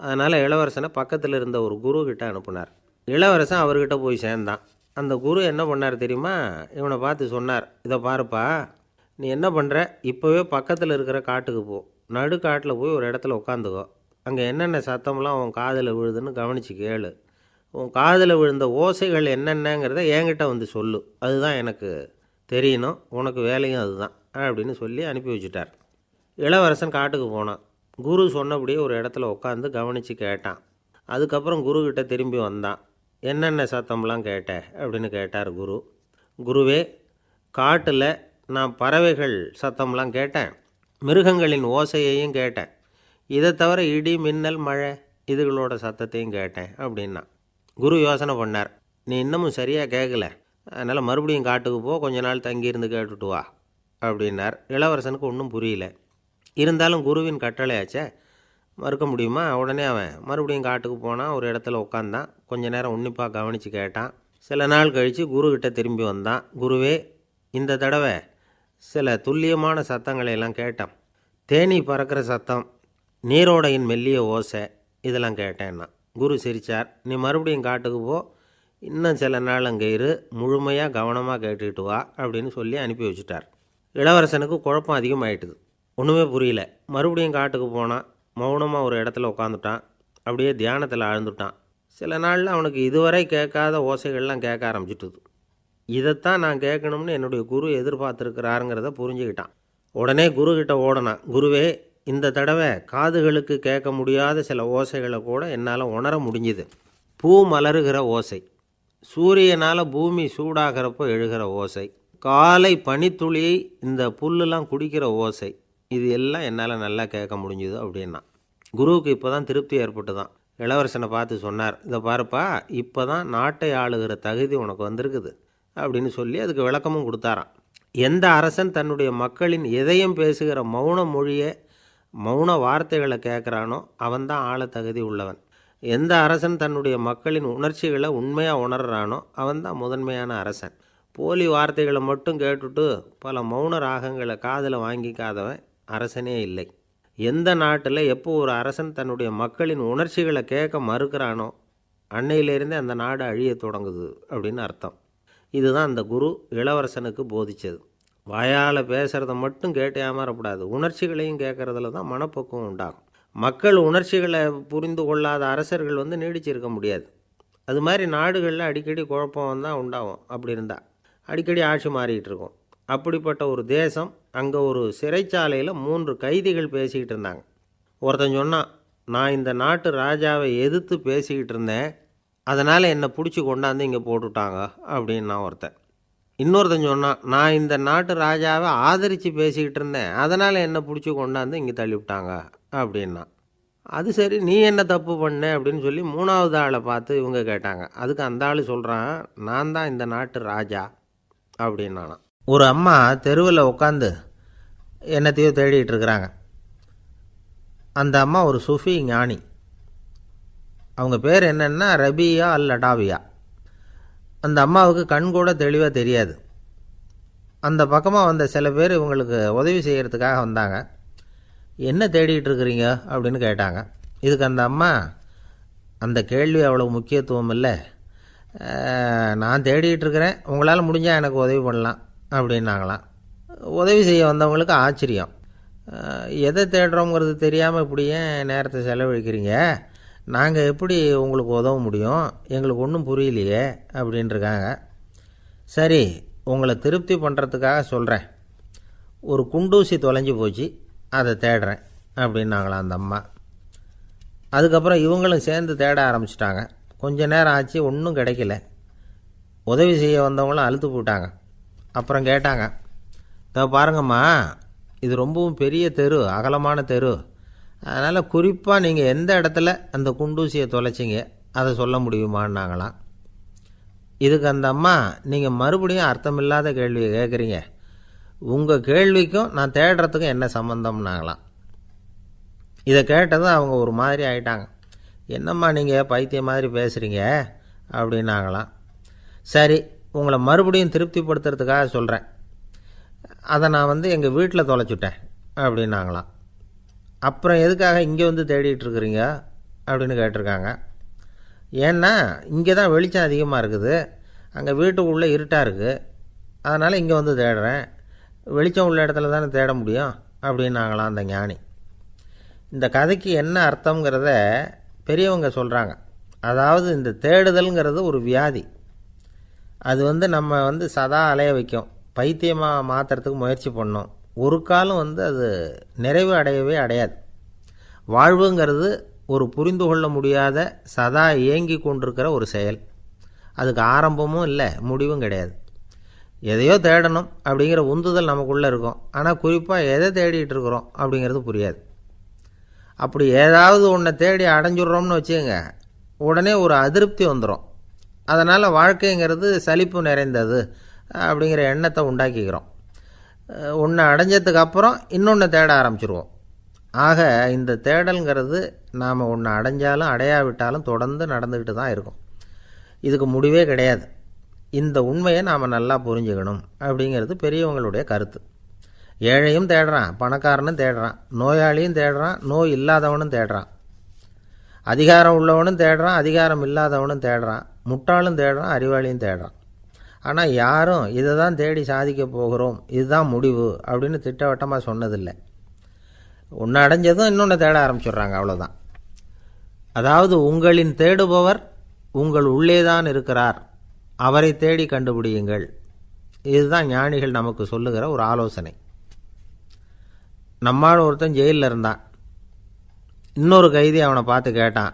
அதனால் இளவரசனை பக்கத்தில் இருந்த ஒரு குரு கிட்ட அனுப்புனார். இளவரசன் அவர்கிட்ட போய் சேர்ந்தான். அந்த குரு என்ன பண்ணார் தெரியுமா? இவனை பார்த்து சொன்னார், இதை பாருப்பா, நீ என்ன பண்ணுற, இப்போவே பக்கத்தில் இருக்கிற காட்டுக்கு போ, நடுக்காட்டில் போய் ஒரு இடத்துல உட்காந்துக்கோ. அங்கே என்னென்ன சத்தம்லாம் உன் காதில் விழுதுன்னு கவனித்து கேளு. உன் காதில் விழுந்த ஓசைகள் என்னென்னங்கிறத என்கிட்ட சொல்லு, அதுதான் எனக்கு தெரியணும், உனக்கு வேலையும் அதுதான் அப்படின்னு சொல்லி அனுப்பி வச்சுட்டார். இளவரசன் காட்டுக்கு போனான். குரு சொன்னபடியே ஒரு இடத்துல உட்காந்து கவனித்து கேட்டான். அதுக்கப்புறம் குருக்கிட்ட திரும்பி வந்தான். என்னென்ன சத்தம்லாம் கேட்ட அப்படின்னு கேட்டார் குரு. குருவே, காட்டில் நான் பறவைகள் சத்தம்லாம் கேட்டேன், மிருகங்களின் ஓசையையும் கேட்டேன், இதை தவிர இடி, மின்னல், மழை இதுகளோட சத்தத்தையும் கேட்டேன் அப்படின்னா. குரு யோசனை பண்ணார், நீ இன்னமும் சரியாக கேட்கல, அதனால் மறுபடியும் காட்டுக்கு போ, கொஞ்ச நாள் தங்கியிருந்து கேட்டுட்டு வா அப்படின்னார். இளவரசனுக்கு ஒன்றும் புரியல. இருந்தாலும் குருவின் கட்டளையாச்சே, மறுக்க முடியுமா? உடனே அவன் மறுபடியும் காட்டுக்கு போனான். ஒரு இடத்துல உட்காந்தான். கொஞ்ச நேரம் உன்னிப்பாக கவனித்து கேட்டான். சில நாள் கழித்து குருக்கிட்ட திரும்பி வந்தான். குருவே, இந்த தடவை சில துல்லியமான சத்தங்களையெல்லாம் கேட்டான். தேனீ பறக்கிற சத்தம், நீரோடையின் மெல்லிய ஓசை, இதெல்லாம் கேட்டேன்னா. குரு சிரித்தார். நீ மறுபடியும் காட்டுக்கு போ, இன்னும் சில நாள் அங்கே இரு, முழுமையாக கவனமாக கேட்டுக்கிட்டு வா அப்படின்னு சொல்லி அனுப்பி வச்சுட்டார். இளவரசனுக்கு குழப்பம் அதிகமாகிட்டுது. ஒன்றுமே புரியல. மறுபடியும் காட்டுக்கு போனான். மௌனமாக ஒரு இடத்துல உட்காந்துட்டான். அப்படியே தியானத்தில் ஆழ்ந்துட்டான். சில நாளில் அவனுக்கு இதுவரை கேட்காத ஓசைகள்லாம் கேட்க ஆரம்பிச்சிட்டுது. இதைத்தான் நான் கேட்கணும்னு என்னுடைய குரு எதிர்பார்த்துருக்கிறாருங்கிறத புரிஞ்சுக்கிட்டான். உடனே குருக்கிட்ட ஓடனான். குருவே, இந்த தடவை காதுகளுக்கு கேட்க முடியாத சில ஓசைகளை கூட என்னால் உணர முடிஞ்சுது. பூ மலருகிற ஓசை, சூரியனால் பூமி சூடாகிறப்போ எழுகிற ஓசை, காலை பனித்துளி இந்த புல்லுலாம் குடிக்கிற ஓசை, இது எல்லாம் என்னால் நல்லா கேட்க முடிஞ்சுது அப்படின்னா. குருவுக்கு இப்போ தான் திருப்தி ஏற்பட்டு தான். இளவரசனை பார்த்து சொன்னார், இதை பாருப்பா, இப்போ தான் நாட்டை ஆளுகிற தகுதி உனக்கு வந்திருக்குது அப்படின்னு சொல்லி அதுக்கு விளக்கமும் கொடுத்தாராம். எந்த அரசன் தன்னுடைய மக்களின் இதயம் பேசுகிற மௌன மொழியை மௌன வார்த்தைகளை கேட்குறானோ அவன்தான் ஆள தகுதி உள்ளவன். எந்த அரசன் தன்னுடைய மக்களின் உணர்ச்சிகளை உண்மையாக உணர்றானோ அவன்தான் முதன்மையான அரசன். போலி வார்த்தைகளை மட்டும் கேட்டுட்டு பல மௌன ராகங்களை காதில் வாங்கிக்காதவன் அரசனே இல்லை. எந்த நாட்டில் எப்போ ஒரு அரசன் தன்னுடைய மக்களின் உணர்ச்சிகளை கேட்க மறுக்கிறானோ அன்னையிலேருந்தே அந்த நாடு அழிய தொடங்குது அப்படின்னு அர்த்தம். இதுதான் அந்த குரு இளவரசனுக்கு போதிச்சது. வாயால் பேசுகிறத மட்டும் கேட்டு ஏமாறக்கூடாது, உணர்ச்சிகளையும் கேட்குறதுல தான் மனப்பக்குவம் உண்டாகும். மக்கள் உணர்ச்சிகளை புரிந்து கொள்ளாத அரசர்கள் நீடிச்சிருக்க முடியாது. அது மாதிரி நாடுகளில் அடிக்கடி குழப்பம் தான் உண்டாகும். அப்படி இருந்தால் அடிக்கடி ஆட்சி மாறிக்கிட்டு இருக்கும். அப்படிப்பட்ட ஒரு தேசம், அங்கே ஒரு சிறைச்சாலையில் 3 கைதிகள் பேசிக்கிட்டு இருந்தாங்க. ஒருத்தன் சொன்னான், நான் இந்த நாட்டு ராஜாவை எதிர்த்து பேசிக்கிட்டு இருந்தேன், அதனால் என்னை பிடிச்சி கொண்டாந்து இங்கே போட்டுட்டாங்க அப்படின்னு ஒருத்தன். இன்னொருத்தன் சொன்னான், நான் இந்த நாட்டு ராஜாவை ஆதரித்து பேசிக்கிட்டு இருந்தேன், அதனால் என்னை பிடிச்சி கொண்டாந்து இங்கே தள்ளிவிட்டாங்க அப்படின்னா. அது சரி, நீ என்ன தப்பு பண்ண அப்படின்னு சொல்லி 3வது ஆளை பார்த்து இவங்க கேட்டாங்க. அதுக்கு அந்த ஆள் சொல்கிறான், நான் தான் இந்த நாட்டு ராஜா அப்படின்னானா. ஒரு அம்மா தெருவில் உட்காந்து என்னத்தையோ தேடிட்டு இருக்கிறாங்க. அந்த அம்மா ஒரு சூஃபி ஞானி. அவங்க பேர் என்னென்னா ரபியா அல் அடாவியா. அந்த அம்மாவுக்கு கண் கூட தெளிவாக தெரியாது. அந்த பக்கமாக வந்த சில பேர் இவங்களுக்கு உதவி செய்கிறதுக்காக வந்தாங்க. என்ன தேடிகிட்டு இருக்கிறீங்க அப்படின்னு கேட்டாங்க. இதுக்கு அந்த அம்மா, அந்த கேள்வி அவ்வளோ முக்கியத்துவம் இல்லை, நான் தேடிகிட்டு இருக்கிறேன், உங்களால் முடிஞ்சால் எனக்கு உதவி பண்ணலாம் அப்படின்னாங்களாம். உதவி செய்ய வந்தவங்களுக்கு ஆச்சரியம். எதை தேடுறோங்கிறது தெரியாமல் இப்படி ஏன் நேரத்தை செலவழிக்கிறீங்க, நாங்கள் எப்படி உங்களுக்கு உதவ முடியும், எங்களுக்கு ஒன்றும் புரியலையே அப்படின்ட்டுருக்காங்க. சரி, உங்களை திருப்தி பண்ணுறதுக்காக சொல்கிறேன், ஒரு குண்டூசி தொலைஞ்சி போச்சு, அதை தேடுறேன் அப்படின்னாங்களாம் அந்த அம்மா. அதுக்கப்புறம் இவங்களும் சேர்ந்து தேட ஆரம்பிச்சிட்டாங்க. கொஞ்ச நேரம் ஆச்சு, ஒன்றும் கிடைக்கல. உதவி செய்ய வந்தவங்களும் அழுத்து போட்டாங்க. அப்புறம் கேட்டாங்க, இதை பாருங்கம்மா, இது ரொம்பவும் பெரிய தெரு, அகலமான தெரு, அதனால் குறிப்பாக நீங்கள் எந்த இடத்துல அந்த குண்டூசியை தொலைச்சிங்க அதை சொல்ல முடியுமான்னாங்களாம். இதுக்கு அந்த அம்மா, நீங்கள் மறுபடியும் அர்த்தமில்லாத கேள்வியை கேட்குறீங்க, உங்கள் கேள்விக்கும் நான் தேடுறதுக்கும் என்ன சம்மந்தம்னாங்களாம். இதை கேட்டதும் அவங்க ஒரு மாதிரி ஆகிட்டாங்க. என்னம்மா நீங்கள் பைத்தியம் மாதிரி பேசுகிறீங்க அப்படின்னாங்களாம். சரி, உங்களை மறுபடியும் திருப்திப்படுத்துறதுக்காக சொல்கிறேன், அதை நான் எங்கள் வீட்டில் தொலைச்சுட்டேன் அப்படின்னாங்களாம். அப்புறம் எதுக்காக இங்கே தேடிட்டு இருக்கிறீங்க அப்படின்னு கேட்டிருக்காங்க. ஏன்னா இங்கே தான் வெளிச்சம் அதிகமாக இருக்குது, அங்கே வீட்டுக்குள்ளே இருட்டாக இருக்குது, அதனால் இங்கே தேடுறேன், வெளிச்சம் உள்ள இடத்துல தானே தேட முடியும் அப்படின்னாங்களாம் அந்த ஞானி. இந்த கதைக்கு என்ன அர்த்தங்கிறத பெரியவங்க சொல்கிறாங்க. அதாவது இந்த தேடுதல்ங்கிறது ஒரு வியாதி. அது நம்ம சதா அலைய வைக்கும், பைத்தியமாக மாற்றுறதுக்கு முயற்சி பண்ணோம். ஒரு காலம் அது நிறைவு அடையவே அடையாது. வாழ்வுங்கிறது ஒரு புரிந்து கொள்ள முடியாத சதா இயங்கி கொண்டிருக்கிற ஒரு செயல். அதுக்கு ஆரம்பமும் இல்லை, முடிவும் கிடையாது. எதையோ தேடணும் அப்படிங்கிற உந்துதல் நமக்குள்ளே இருக்கும், ஆனால் குறிப்பாக எதை தேடிட்டு இருக்கிறோம் அப்படிங்கிறது புரியாது. அப்படி ஏதாவது ஒன்றை தேடி அடைஞ்சிட்றோம்னு வச்சுக்கோங்க, உடனே ஒரு அதிருப்தி வந்துடும். அதனால் வாழ்க்கைங்கிறது சலிப்பு நிறைந்தது அப்படிங்கிற எண்ணத்தை உண்டாக்கிக்கிறோம். ஒன்று அடைஞ்சதுக்கு அப்புறம் இன்னொன்று தேட ஆரம்பிச்சிருவோம். ஆக இந்த தேடல்ங்கிறது நாம் ஒன்று அடைஞ்சாலும் அடையாவிட்டாலும் தொடர்ந்து நடந்துக்கிட்டு தான் இருக்கும். இதுக்கு முடிவே கிடையாது. இந்த உண்மையை நாம் நல்லா புரிஞ்சுக்கணும் அப்படிங்கிறது பெரியவங்களுடைய கருத்து. ஏழையும் தேடுறான், பணக்காரனும் தேடுறான், நோயாளியும் தேடுறான், நோய் இல்லாதவனும் தேடுறான், அதிகாரம் உள்ளவனும் தேடுறான், அதிகாரம் இல்லாதவனும் தேடுறான், முட்டாளும் தேடுறான், அறிவாளியும் தேடுறான். ஆனால் யாரும் இதை தான் தேடி சாதிக்க போகிறோம், இதுதான் முடிவு அப்படின்னு திட்டவட்டமாக சொன்னதில்லை. ஒன்று அடைஞ்சதும் இன்னொன்று தேட ஆரம்பிச்சிடுறாங்க, அவ்வளோதான். அதாவது உங்களின் தேடுபவர் உங்கள் உள்ளே தான் இருக்கிறார், அவரை தேடி கண்டுபிடியுங்கள். இதுதான் ஞானிகள் நமக்கு சொல்லுகிற ஒரு ஆலோசனை. நம்மால் ஒருத்தன் ஜெயிலில் இருந்தான். இன்னொரு கைதி அவனை பார்த்து கேட்டான்,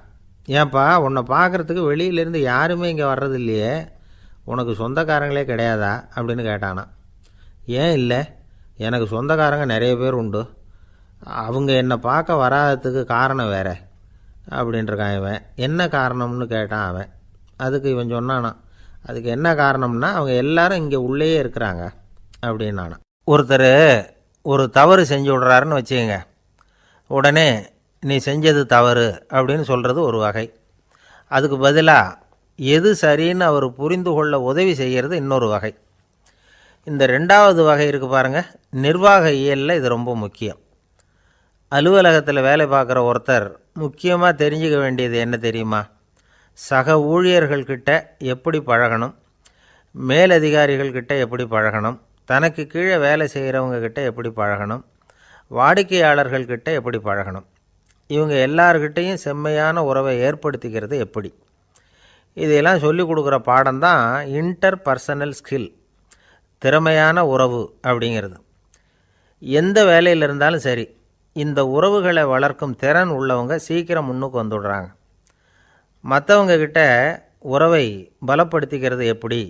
ஏன்பா உன்னை பார்க்குறதுக்கு வெளியிலேருந்து யாருமே இங்கே வர்றது இல்லையே, உனக்கு சொந்தக்காரங்களே கிடையாதா அப்படின்னு கேட்டானா. ஏன் இல்லை, எனக்கு சொந்தக்காரங்க நிறைய பேர் உண்டு, அவங்க என்னை பார்க்க வராததுக்கு காரணம் வேற அப்படின்ட்டுருக்கான் இவன். என்ன காரணம்னு கேட்டான் அவன். அதுக்கு இவன் சொன்னானா, அதுக்கு என்ன காரணம்னா அவங்க எல்லாரும் இங்கே உள்ளேயே இருக்கிறாங்க, அப்படின்னு ஒருத்தர் ஒரு தவறு செஞ்சு விட்றாருன்னு வச்சுக்கோங்க. உடனே நீ செஞ்சது தவறு அப்படின்னு சொல்கிறது ஒரு வகை. அதுக்கு பதிலாக எது சரின்னு அவர் புரிந்து கொள்ள உதவி செய்கிறது இன்னொரு வகை. இந்த ரெண்டாவது வகை இருக்குது பாருங்கள், நிர்வாக இயலில் இது ரொம்ப முக்கியம். அலுவலகத்தில் வேலை பார்க்குற ஒருத்தர் முக்கியமாக தெரிஞ்சுக்க வேண்டியது என்ன தெரியுமா? சக ஊழியர்கள்கிட்ட எப்படி பழகணும், மேலதிகாரிகள்கிட்ட எப்படி பழகணும், தனக்கு கீழே வேலை செய்கிறவங்கக்கிட்ட எப்படி பழகணும், வாடிக்கையாளர்கள்கிட்ட எப்படி பழகணும், இவங்க எல்லார்கிட்டையும் செம்மையான உறவை ஏற்படுத்திக்கிறது எப்படி, இதையெல்லாம் சொல்லிக் கொடுக்குற பாடம் தான் இன்டர் பர்சனல் ஸ்கில், திறமையான உறவு அப்படிங்கிறது. எந்த வேலையில் இருந்தாலும் சரி, இந்த உறவுகளை வளர்க்கும் திறன் உள்ளவங்க சீக்கிரம் முன்னுக்கு வந்துடுறாங்க. மற்றவங்கக்கிட்ட உறவை பலப்படுத்திக்கிறது எப்படி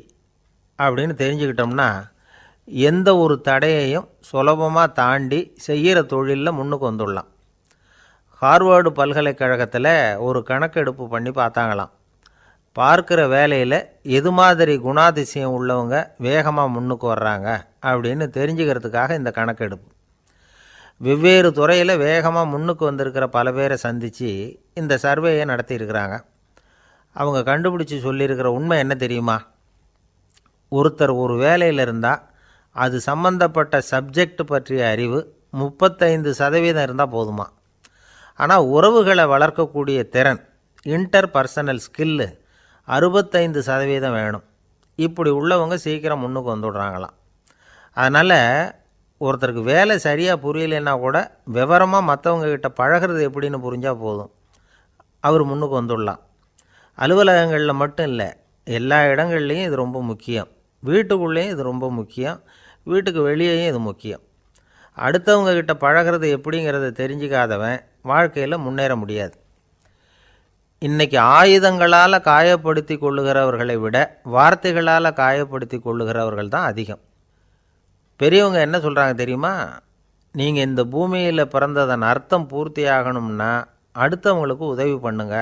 அப்படின்னு தெரிஞ்சுக்கிட்டோம்னா எந்த ஒரு தடையையும் சுலபமாக தாண்டி செய்கிற தொழிலில் முன்னுக்கு வந்துடலாம். ஹார்வர்டு பல்கலைக்கழகத்தில் ஒரு கணக்கெடுப்பு பண்ணி பார்த்தாங்களாம். பார்க்குற வேலையில் எது மாதிரி குணாதிசயம் உள்ளவங்க வேகமாக முன்னுக்கு வர்றாங்க அப்படின்னு தெரிஞ்சுக்கிறதுக்காக இந்த கணக்கெடுப்பு. வெவ்வேறு துறையில் வேகமாக முன்னுக்கு வந்திருக்கிற பல பேரை சந்தித்து இந்த சர்வேயை நடத்தியிருக்கிறாங்க. அவங்க கண்டுபிடிச்சி சொல்லியிருக்கிற உண்மை என்ன தெரியுமா? ஒருத்தர் ஒரு வேலையில் இருந்தால் அது சம்பந்தப்பட்ட சப்ஜெக்ட் பற்றிய அறிவு 35% இருந்தால் போதுமா. ஆனால் உறவுகளை வளர்க்கக்கூடிய திறன், இன்டர் பர்சனல் ஸ்கில்லு 65% வேணும். இப்படி உள்ளவங்க சீக்கிரம் முன்னுக்கு வந்துடுறாங்களாம். அதனால் ஒருத்தருக்கு வேலை சரியாக புரியலைன்னா கூட விவரமாக மற்றவங்கக்கிட்ட பழகிறது எப்படின்னு புரிஞ்சால் போதும், அவர் முன்னுக்கு வந்துடலாம். அலுவலகங்களில் மட்டும் இல்லை, எல்லா இடங்கள்லேயும் இது ரொம்ப முக்கியம். வீட்டுக்குள்ளேயும் இது ரொம்ப முக்கியம், வீட்டுக்கு வெளியேயும் இது முக்கியம். அடுத்தவங்கக்கிட்ட பழகிறது எப்படிங்கிறத தெரிஞ்சிக்காதவன் வாழ்க்கையில் முன்னேற முடியாது. இன்றைக்கி ஆயுதங்களால் காயப்படுத்தி கொள்ளுகிறவர்களை விட வார்த்தைகளால் காயப்படுத்தி கொள்ளுகிறவர்கள் தான் அதிகம். பெரியவங்க என்ன சொல்கிறாங்க தெரியுமா? நீங்கள் இந்த பூமியில் பிறந்ததன் அர்த்தம் பூர்த்தி ஆகணும்னா அடுத்தவங்களுக்கு உதவி பண்ணுங்க.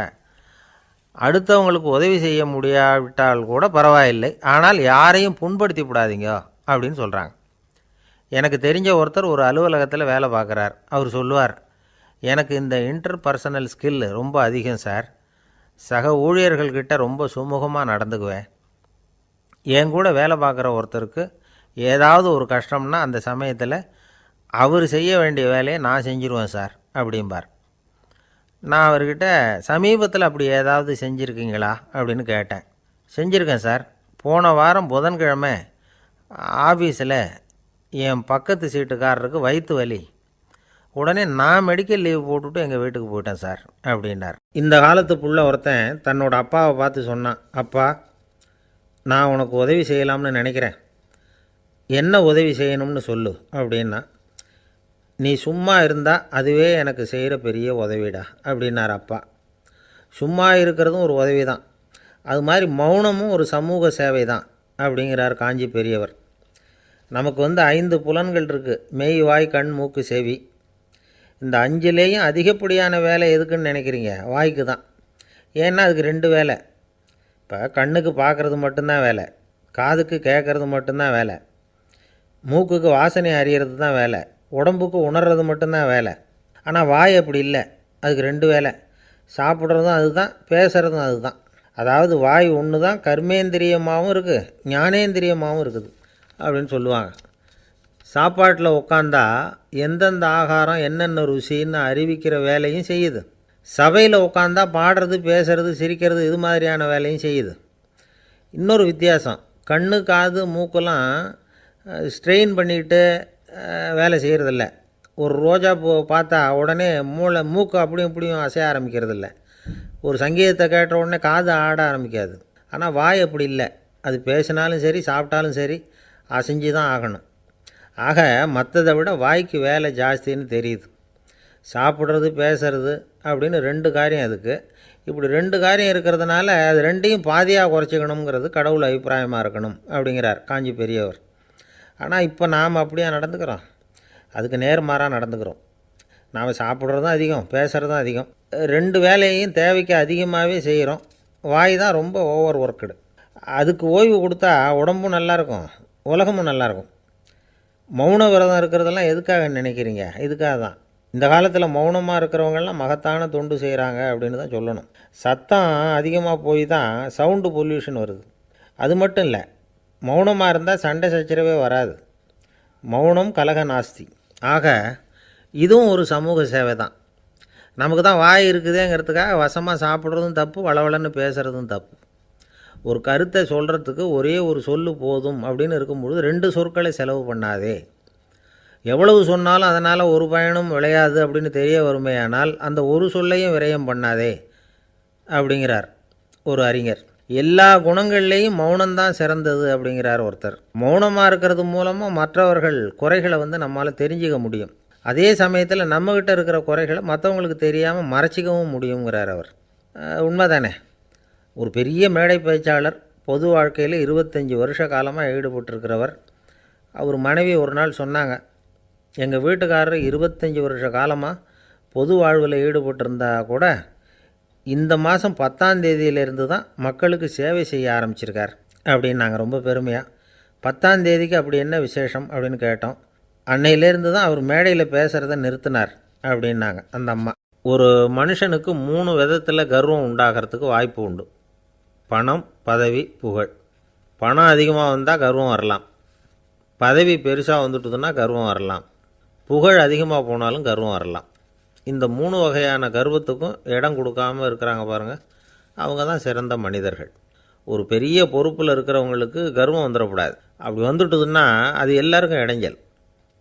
அடுத்தவங்களுக்கு உதவி செய்ய முடியாவிட்டால் கூட பரவாயில்லை, ஆனால் யாரையும் புண்படுத்தி விடாதீங்க அப்படின்னு சொல்கிறாங்க. எனக்கு தெரிஞ்ச ஒருத்தர் ஒரு அலுவலகத்தில் வேலை பார்க்குறார். அவர் சொல்லுவார், எனக்கு இந்த இன்டர் பர்சனல் ஸ்கில் ரொம்ப அதிகம் சார். சக ஊழியர்கள்கிட்ட ரொம்ப சுமூகமாக நடந்துக்குவேன். என் கூட வேலை பார்க்குற ஒருத்தருக்கு ஏதாவது ஒரு கஷ்டம்னா அந்த சமயத்தில் அவர் செய்ய வேண்டிய வேலையை நான் செஞ்சுருவேன் சார் அப்படிம்பார். நான் அவர்கிட்ட சமீபத்தில் அப்படி ஏதாவது செஞ்சுருக்கீங்களா அப்படின்னு கேட்டேன். செஞ்சுருக்கேன் சார். போன வாரம் புதன்கிழமை ஆஃபீஸில் என் பக்கத்து சீட்டுக்காரருக்கு வயிற்று வலி. உடனே நான் மெடிக்கல் லீவ் போட்டுவிட்டு எங்கள் வீட்டுக்கு போயிட்டேன் சார் அப்படின்னார். இந்த காலத்து புள்ள ஒருத்தன் தன்னோட அப்பாவை பார்த்து சொன்னான், அப்பா, நான் உனக்கு உதவி செய்யலாம்னு நினைக்கிறேன், என்ன உதவி செய்யணும்னு சொல்லு அப்படின்னா. நீ சும்மா இருந்தால் அதுவே எனக்கு செய்கிற பெரிய உதவிடா அப்படின்னார் அப்பா. சும்மா இருக்கிறதும் ஒரு உதவி தான், அது மாதிரி மௌனமும் ஒரு சமூக சேவை தான் அப்படிங்கிறார் காஞ்சி பெரியவர். நமக்கு 5 புலன்கள் இருக்குது, மெய், வாய், கண், மூக்கு, செவி. இந்த 5லேயும் அதிகப்படியான வேலை எதுக்குன்னு நினைக்கிறீங்க? வாய்க்கு தான். ஏன்னா அதுக்கு 2 வேலை. இப்போ கண்ணுக்கு பார்க்குறது மட்டும்தான் வேலை, காதுக்கு கேட்குறது மட்டும்தான் வேலை, மூக்குக்கு வாசனை அறியறது தான் வேலை, உடம்புக்கு உணர்றது மட்டும்தான் வேலை. ஆனால் வாய் அப்படி இல்லை, அதுக்கு 2 வேலை. சாப்பிட்றதும் அதுதான், பேசுகிறதும் அதுதான். அதாவது வாய் ஒன்று தான் கர்மேந்திரியமாகவும் இருக்குது, ஞானேந்திரியமாகவும் இருக்குது அப்படின்னு சொல்லுவாங்க. சாப்பாட்டில் உட்காந்தா எந்தெந்த ஆகாரம் என்னென்ன ருசின்னு அறிவிக்கிற வேலையும் செய்யுது. சபையில் உட்காந்தா பாடுறது, பேசுறது, சிரிக்கிறது, இது மாதிரியான வேலையும் செய்யுது. இன்னொரு வித்தியாசம், கண்ணு, காது, மூக்கெல்லாம் ஸ்ட்ரெயின் பண்ணிக்கிட்டு வேலை செய்கிறதில்ல. ஒரு ரோஜா பூ பார்த்தா உடனே மூக்கு அப்படியும் இப்படியும் அசைய ஆரம்பிக்கிறதில்ல. ஒரு சங்கீதத்தை கேட்ட உடனே காது ஆட ஆரம்பிக்காது. ஆனால் வாய் அப்படி இல்லை, அது பேசினாலும் சரி சாப்பிட்டாலும் சரி அசைஞ்சு தான் ஆகணும். ஆக மற்றதை விட வாய்க்கு வேலை ஜாஸ்தின்னு தெரியுது. சாப்பிட்றது, பேசுறது அப்படின்னு 2 காரியம் அதுக்கு. இப்படி 2 காரியம் இருக்கிறதுனால அது 2ஐயும் பாதியாக குறைச்சிக்கணுங்கிறது கடவுள் அபிப்பிராயமாக இருக்கணும் அப்படிங்கிறார் காஞ்சி பெரியவர். ஆனால் இப்போ நாம் அப்படியே நடந்துக்கிறோம், அதுக்கு நேர்மாறாக நடந்துக்கிறோம். நாம் சாப்பிட்றதும் அதிகம், பேசுகிறதும் அதிகம், 2 வேலையையும் தேவைக்கு அதிகமாகவே செய்கிறோம். வாய் தான் ரொம்ப ஓவர் ஒர்க்குடு. அதுக்கு ஓய்வு கொடுத்தா உடம்பும் நல்லாயிருக்கும், உலகமும் நல்லாயிருக்கும். மௌன விரதம் இருக்கிறதெல்லாம் எதுக்காக நினைக்கிறீங்க? இதுக்காக தான். இந்த காலத்தில் மௌனமாக இருக்கிறவங்கெல்லாம் மகத்தான தொண்டு செய்கிறாங்க அப்படின்னு தான் சொல்லணும். சத்தம் அதிகமாக போய் தான் சவுண்டு பொல்யூஷன் வருது. அது மட்டும் இல்லை, மௌனமாக இருந்தால் சண்டை சச்சரவே வராது. மௌனம் கலக நாஸ்தி. ஆக இதுவும் ஒரு சமூக சேவை தான். நமக்கு தான் வாய் இருக்குதேங்கிறதுக்காக வசமாக சாப்பிட்றதும் தப்பு, வளவளன்னு பேசுகிறதும் தப்பு. ஒரு கருத்தை சொல்கிறதுக்கு ஒரே ஒரு சொல்லு போதும் அப்படின்னு இருக்கும்பொழுது 2 சொற்களை செலவு பண்ணாதே. எவ்வளவு சொன்னாலும் அதனால் ஒரு பயனும் விளையாது அப்படின்னு தெரிய வருமேயானால் அந்த ஒரு சொல்லையும் விரயம் பண்ணாதே அப்படிங்கிறார் ஒரு அறிஞர். எல்லா குணங்கள்லேயும் மௌனம்தான் சிறந்தது அப்படிங்கிறார் ஒருத்தர். மௌனமாக இருக்கிறது மூலமாக மற்றவர்கள் குறைகளை நம்மால் தெரிஞ்சிக்க முடியும். அதே சமயத்தில் நம்மக்கிட்ட இருக்கிற குறைகளை மற்றவங்களுக்கு தெரியாமல் மறைச்சிக்கவும் முடியுங்கிறார் அவர். உண்மைதானே? ஒரு பெரிய மேடை பேச்சாளர், பொது வாழ்க்கையில் 25 வருஷ காலமாக ஈடுபட்டிருக்கிறவர். அவர் மனைவி ஒரு நாள் சொன்னாங்க, எங்கள் வீட்டுக்காரர் 25 வருஷ காலமாக பொது வாழ்வில் ஈடுபட்டிருந்தா கூட இந்த மாதம் 10ஆம் தேதியிலேருந்து தான் மக்களுக்கு சேவை செய்ய ஆரம்பிச்சிருக்கார் அப்படின்னு நாங்கள் ரொம்ப பெருமையாக. 10ஆம் தேதிக்கு அப்படி என்ன விசேஷம் அப்படின்னு கேட்டோம். அன்னையிலேருந்து தான் அவர் மேடையில் பேசுகிறத நிறுத்தினார் அப்படின்னாங்க அந்த அம்மா. ஒரு மனுஷனுக்கு 3 விதத்தில் கர்வம் உண்டாகிறதுக்கு வாய்ப்பு உண்டு. பணம், பதவி, புகழ். பணம் அதிகமாக வந்தால் கர்வம் வரலாம். பதவி பெருசாக வந்துட்டுதுன்னா கர்வம் வரலாம். புகழ் அதிகமாக போனாலும் கர்வம் வரலாம். இந்த 3 வகையான கர்வத்துக்கும் இடம் கொடுக்காமல் இருக்கிறாங்க பாருங்கள், அவங்க தான் சிறந்த மனிதர்கள். ஒரு பெரிய பொறுப்பில் இருக்கிறவங்களுக்கு கர்வம் வந்துடக்கூடாது. அப்படி வந்துட்டுதுன்னா அது எல்லாருக்கும் இடைஞ்சல்.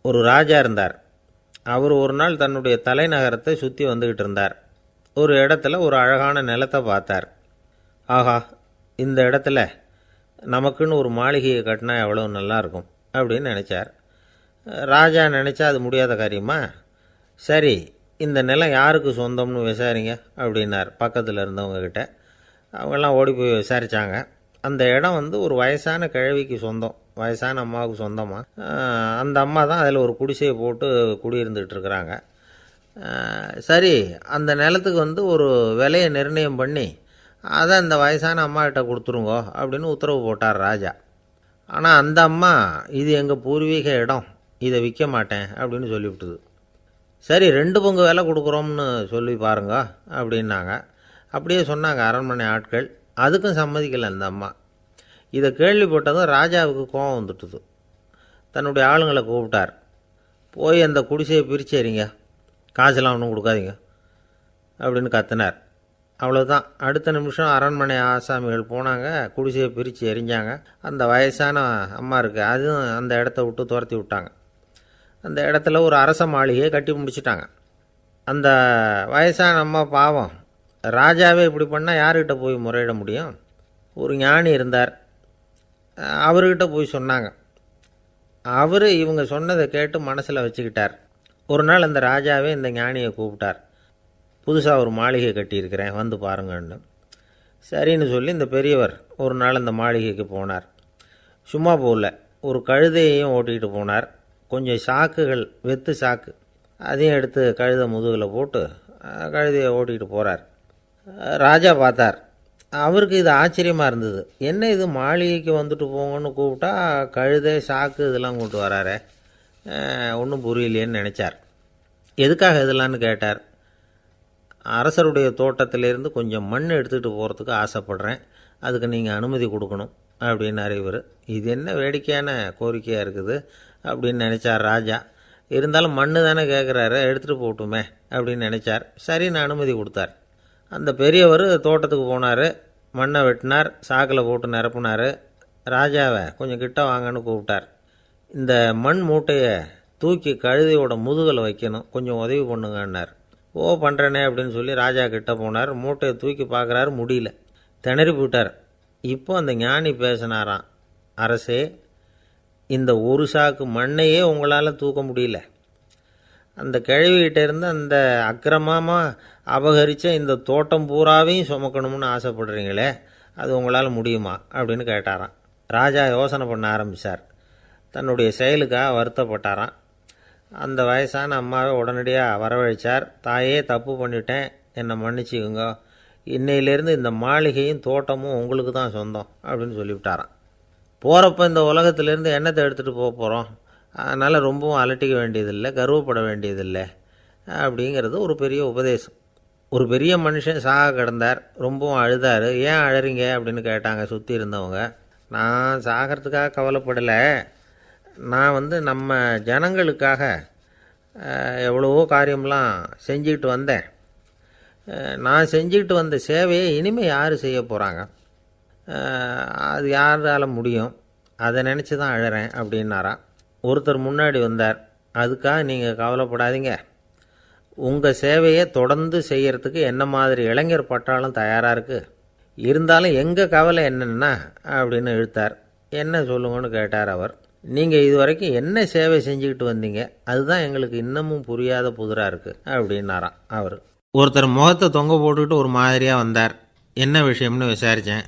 ஒரு ராஜா இருந்தார். அவர் ஒரு நாள் தன்னுடைய தலைநகரத்தை சுற்றி வந்துக்கிட்டு இருந்தார். ஒரு இடத்துல ஒரு அழகான நிலத்தை பார்த்தார். ஆஹா, இந்த இடத்துல நமக்குன்னு ஒரு மாளிகையை கட்டினா எவ்வளோ நல்லாயிருக்கும் அப்படின்னு நினச்சார். ராஜா நினச்சா அது முடியாத காரியமா? சரி, இந்த நிலம் யாருக்கு சொந்தம்னு விசாரிங்க அப்படின்னார் பக்கத்தில் இருந்தவங்கக்கிட்ட. அவங்கெல்லாம் ஓடி போய் விசாரித்தாங்க. அந்த இடம் ஒரு வயசான கிழவிக்கு சொந்தம், வயசான அம்மாவுக்கு சொந்தமாக. அந்த அம்மா தான் அதில் ஒரு குடிசையை போட்டு குடியிருந்துகிட்டு இருக்கிறாங்க. சரி, அந்த நிலத்துக்கு ஒரு விலையை நிர்ணயம் பண்ணி அதை அந்த வயசான அம்மாக்கிட்ட கொடுத்துருங்கோ அப்படின்னு உத்தரவு போட்டார் ராஜா. ஆனால் அந்த அம்மா, இது எங்கள் பூர்வீக இடம், இதை விற்க மாட்டேன் அப்படின்னு சொல்லிவிட்டுது. சரி, 2 பங்கு விலை கொடுக்குறோம்னு சொல்லி பாருங்க அப்படின்னாங்க. அப்படியே சொன்னாங்க அரண்மனை ஆட்கள். அதுக்கும் சம்மதிக்கலை அந்த அம்மா. இதை கேள்விப்பட்டதும் ராஜாவுக்கு கோபம் வந்துட்டுது. தன்னுடைய ஆளுங்களை கூப்பிட்டார். போய் அந்த குடிசையை பிரித்து எறிங்க, காசெல்லாம் ஒன்றும் கொடுக்காதீங்க அப்படின்னு கத்தினார். அவ்வளோதான். அடுத்த நிமிஷம் அரண்மனை ஆசாமிகள் போனாங்க, குடிசையை பிரித்து எரிஞ்சாங்க. அந்த வயசான அம்மா இருக்குது, அதுவும் அந்த இடத்த விட்டு துரத்தி விட்டாங்க. அந்த இடத்துல ஒரு அரச மாளிகையை கட்டி முடிச்சிட்டாங்க. அந்த வயசான அம்மா பாவம், ராஜாவே இப்படி பண்ணால் யார்கிட்ட போய் முறையிட முடியும்? ஒரு ஞானி இருந்தார், அவர்கிட்ட போய் சொன்னாங்க. அவர் இவங்க சொன்னதை கேட்டு மனசில் வச்சுக்கிட்டார். ஒரு நாள் அந்த ராஜாவே இந்த ஞானியை கூப்பிட்டார். புதுசாக ஒரு மாளிகை கட்டியிருக்கிறேன், வந்து பாருங்கன்னு. சரின்னு சொல்லி இந்த பெரியவர் ஒரு நாள் அந்த மாளிகைக்கு போனார். சும்மா போகல, ஒரு கழுதையையும் ஓட்டிகிட்டு போனார். கொஞ்சம் சாக்குகள், வெத்து சாக்கு, அதையும் எடுத்து கழுதை முதுகில் போட்டு கழுதையை ஓட்டிகிட்டு போகிறார். ராஜா பார்த்தார். அவருக்கு இது ஆச்சரியமாக இருந்தது. என்ன இது, மாளிகைக்கு வந்துட்டு போங்கன்னு கூப்பிட்டா கழுதை சாக்கு இதெல்லாம் கொண்டு வராரே, ஒன்றும் புரியலையேன்னு நினச்சார். எதுக்காக இதெல்லாம்னு கேட்டார். அரசருடைய தோட்டத்திலேருந்து கொஞ்சம் மண் எடுத்துகிட்டு போகிறதுக்கு ஆசைப்படுறேன், அதுக்கு நீங்கள் அனுமதி கொடுக்கணும் அப்படின்னாரு இவர். இது என்ன வேடிக்கையான கோரிக்கையாக இருக்குது அப்படின்னு நினச்சார் ராஜா. இருந்தாலும் மண்ணு தானே கேட்குறாரு, எடுத்துகிட்டு போகட்டுமே அப்படின்னு நினச்சார். சரி, நான் அனுமதி கொடுத்தார். அந்த பெரியவர் தோட்டத்துக்கு போனார், மண்ணை வெட்டினார், சாக்கில் போட்டு நிரப்புனார். ராஜாவை கொஞ்சம் கிட்ட வாங்கன்னு கூப்பிட்டார். இந்த மண் மூட்டையை தூக்கி கழுதையோட முதுகில் வைக்கணும், கொஞ்சம் உதவி பண்ணுங்கன்னார். ஓ, பண்ணுறேனே அப்படின்னு சொல்லி ராஜா கிட்ட போனார். மூட்டையை தூக்கி பார்க்குறாரு, முடியல, திணறி போட்டார். இப்போ அந்த ஞானி பேசினாராம். அரசே, இந்த ஒரு சாக்கு மண்ணையே உங்களால் தூக்க முடியல, அந்த கிழவிகிட்ட இருந்து அந்த அக்கிரமமாக அபகரித்த இந்த தோட்டம் பூராவையும் சுமக்கணும்னு ஆசைப்படுறீங்களே, அது உங்களால் முடியுமா அப்படின்னு கேட்டாராம். ராஜா யோசனை பண்ண ஆரம்பித்தார். தன்னுடைய செயலுக்காக வருத்தப்பட்டாராம். அந்த வயசான அம்மாவை உடனடியாக வரவழைச்சார். தாயே, தப்பு பண்ணிட்டேன், என்னை மன்னிச்சுக்குங்க, இன்னையிலேருந்து இந்த மாளிகையும் தோட்டமும் உங்களுக்கு தான் சொந்தம் அப்படின்னு சொல்லிவிட்டாராம். போகிறப்ப இந்த உலகத்திலேருந்து என்னத்தை எடுத்துகிட்டு போக போகிறோம், அதனால் ரொம்பவும் அலட்டிக்க வேண்டியதில்லை, கர்வப்பட வேண்டியதில்லை அப்படிங்கிறது ஒரு பெரிய உபதேசம். ஒரு பெரிய மனுஷன் சாக கிடந்தார், ரொம்பவும் அழுதார். ஏன் அழறீங்க அப்படின்னு கேட்டாங்க சுற்றி இருந்தவங்க. நான் சாகிறதுக்காக கவலைப்படலை, நான் நம்ம ஜனங்களுக்காக எவ்வளவோ காரியம்லாம் செஞ்சுக்கிட்டு வந்தேன். நான் செஞ்சுக்கிட்டு வந்த சேவையை இனிமேல் யார் செய்ய போகிறாங்க, அது யாரால் முடியும், அதை நினச்சி தான் அழறேன் அப்படின்னாராம். ஒருத்தர் முன்னாடி வந்தார். அதுக்காக நீங்கள் கவலைப்படாதீங்க, உங்கள் சேவையை தொடர்ந்து செய்கிறதுக்கு என்ன மாதிரி இளைஞர் பட்டாலும் தயாராக இருக்குது, இருந்தாலும் எங்கள் கவலை என்னென்னா அப்படின்னு இழுத்தார். என்ன சொல்லுங்கன்னு கேட்டார் அவர். நீங்கள் இது வரைக்கும் என்ன சேவை செஞ்சுக்கிட்டு வந்தீங்க, அதுதான் எங்களுக்கு இன்னமும் புரியாத புதிராக இருக்குது அப்படின்னாராம் அவர். ஒருத்தர் முகத்தை தொங்க போட்டுக்கிட்டு ஒரு மாதிரியாக வந்தார். என்ன விஷயம்னு விசாரித்தேன்.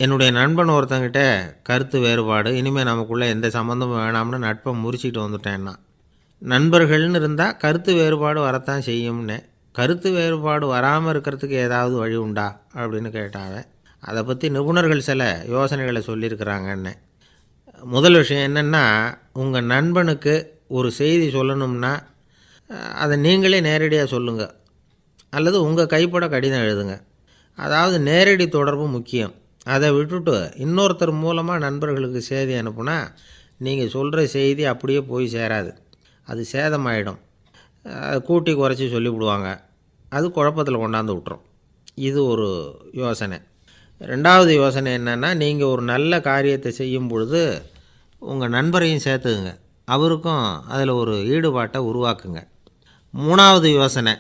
என்னுடைய நண்பன் ஒருத்தங்கிட்ட கருத்து வேறுபாடு, இனிமேல் நமக்குள்ளே எந்த சம்மந்தமும் வேணாம்னு நட்பை முறிச்சிட்டு வந்துட்டேன்னா. நண்பர்கள்னு இருந்தால் கருத்து வேறுபாடு வரத்தான் செய்யும்னு. கருத்து வேறுபாடு வராமல் இருக்கிறதுக்கு ஏதாவது வழி உண்டா அப்படின்னு கேட்டாங்க. அதை பற்றி நிபுணர்கள் சில யோசனைகளை சொல்லியிருக்கிறாங்கன்னு. முதல் விஷயம் என்னென்னா, உங்கள் நண்பனுக்கு ஒரு செய்தி சொல்லணும்னா அதை நீங்களே நேரடியாக சொல்லுங்கள், அல்லது உங்கள் கைப்பட கடிதம் எழுதுங்க. அதாவது நேரடி தொடர்பு முக்கியம். அதை விட்டுட்டு இன்னொருத்தர் மூலமாக நண்பர்களுக்கு செய்தி அனுப்புனா நீங்கள் சொல்கிற செய்தி அப்படியே போய் சேராது, அது சேதமாயிடும். கூட்டி குறைச்சி சொல்லிவிடுவாங்க, அது குழப்பத்தில் கொண்டாந்து விட்டுரும். இது ஒரு யோசனை. ரெண்டாவது யோசனை என்னென்னா, நீங்கள் ஒரு நல்ல காரியத்தை செய்யும் பொழுது உங்கள் நண்பரையும் சேர்த்துக்குங்க, அவருக்கும் அதில் ஒரு ஈடுபாட்டை உருவாக்குங்க. மூணாவது யோசனை,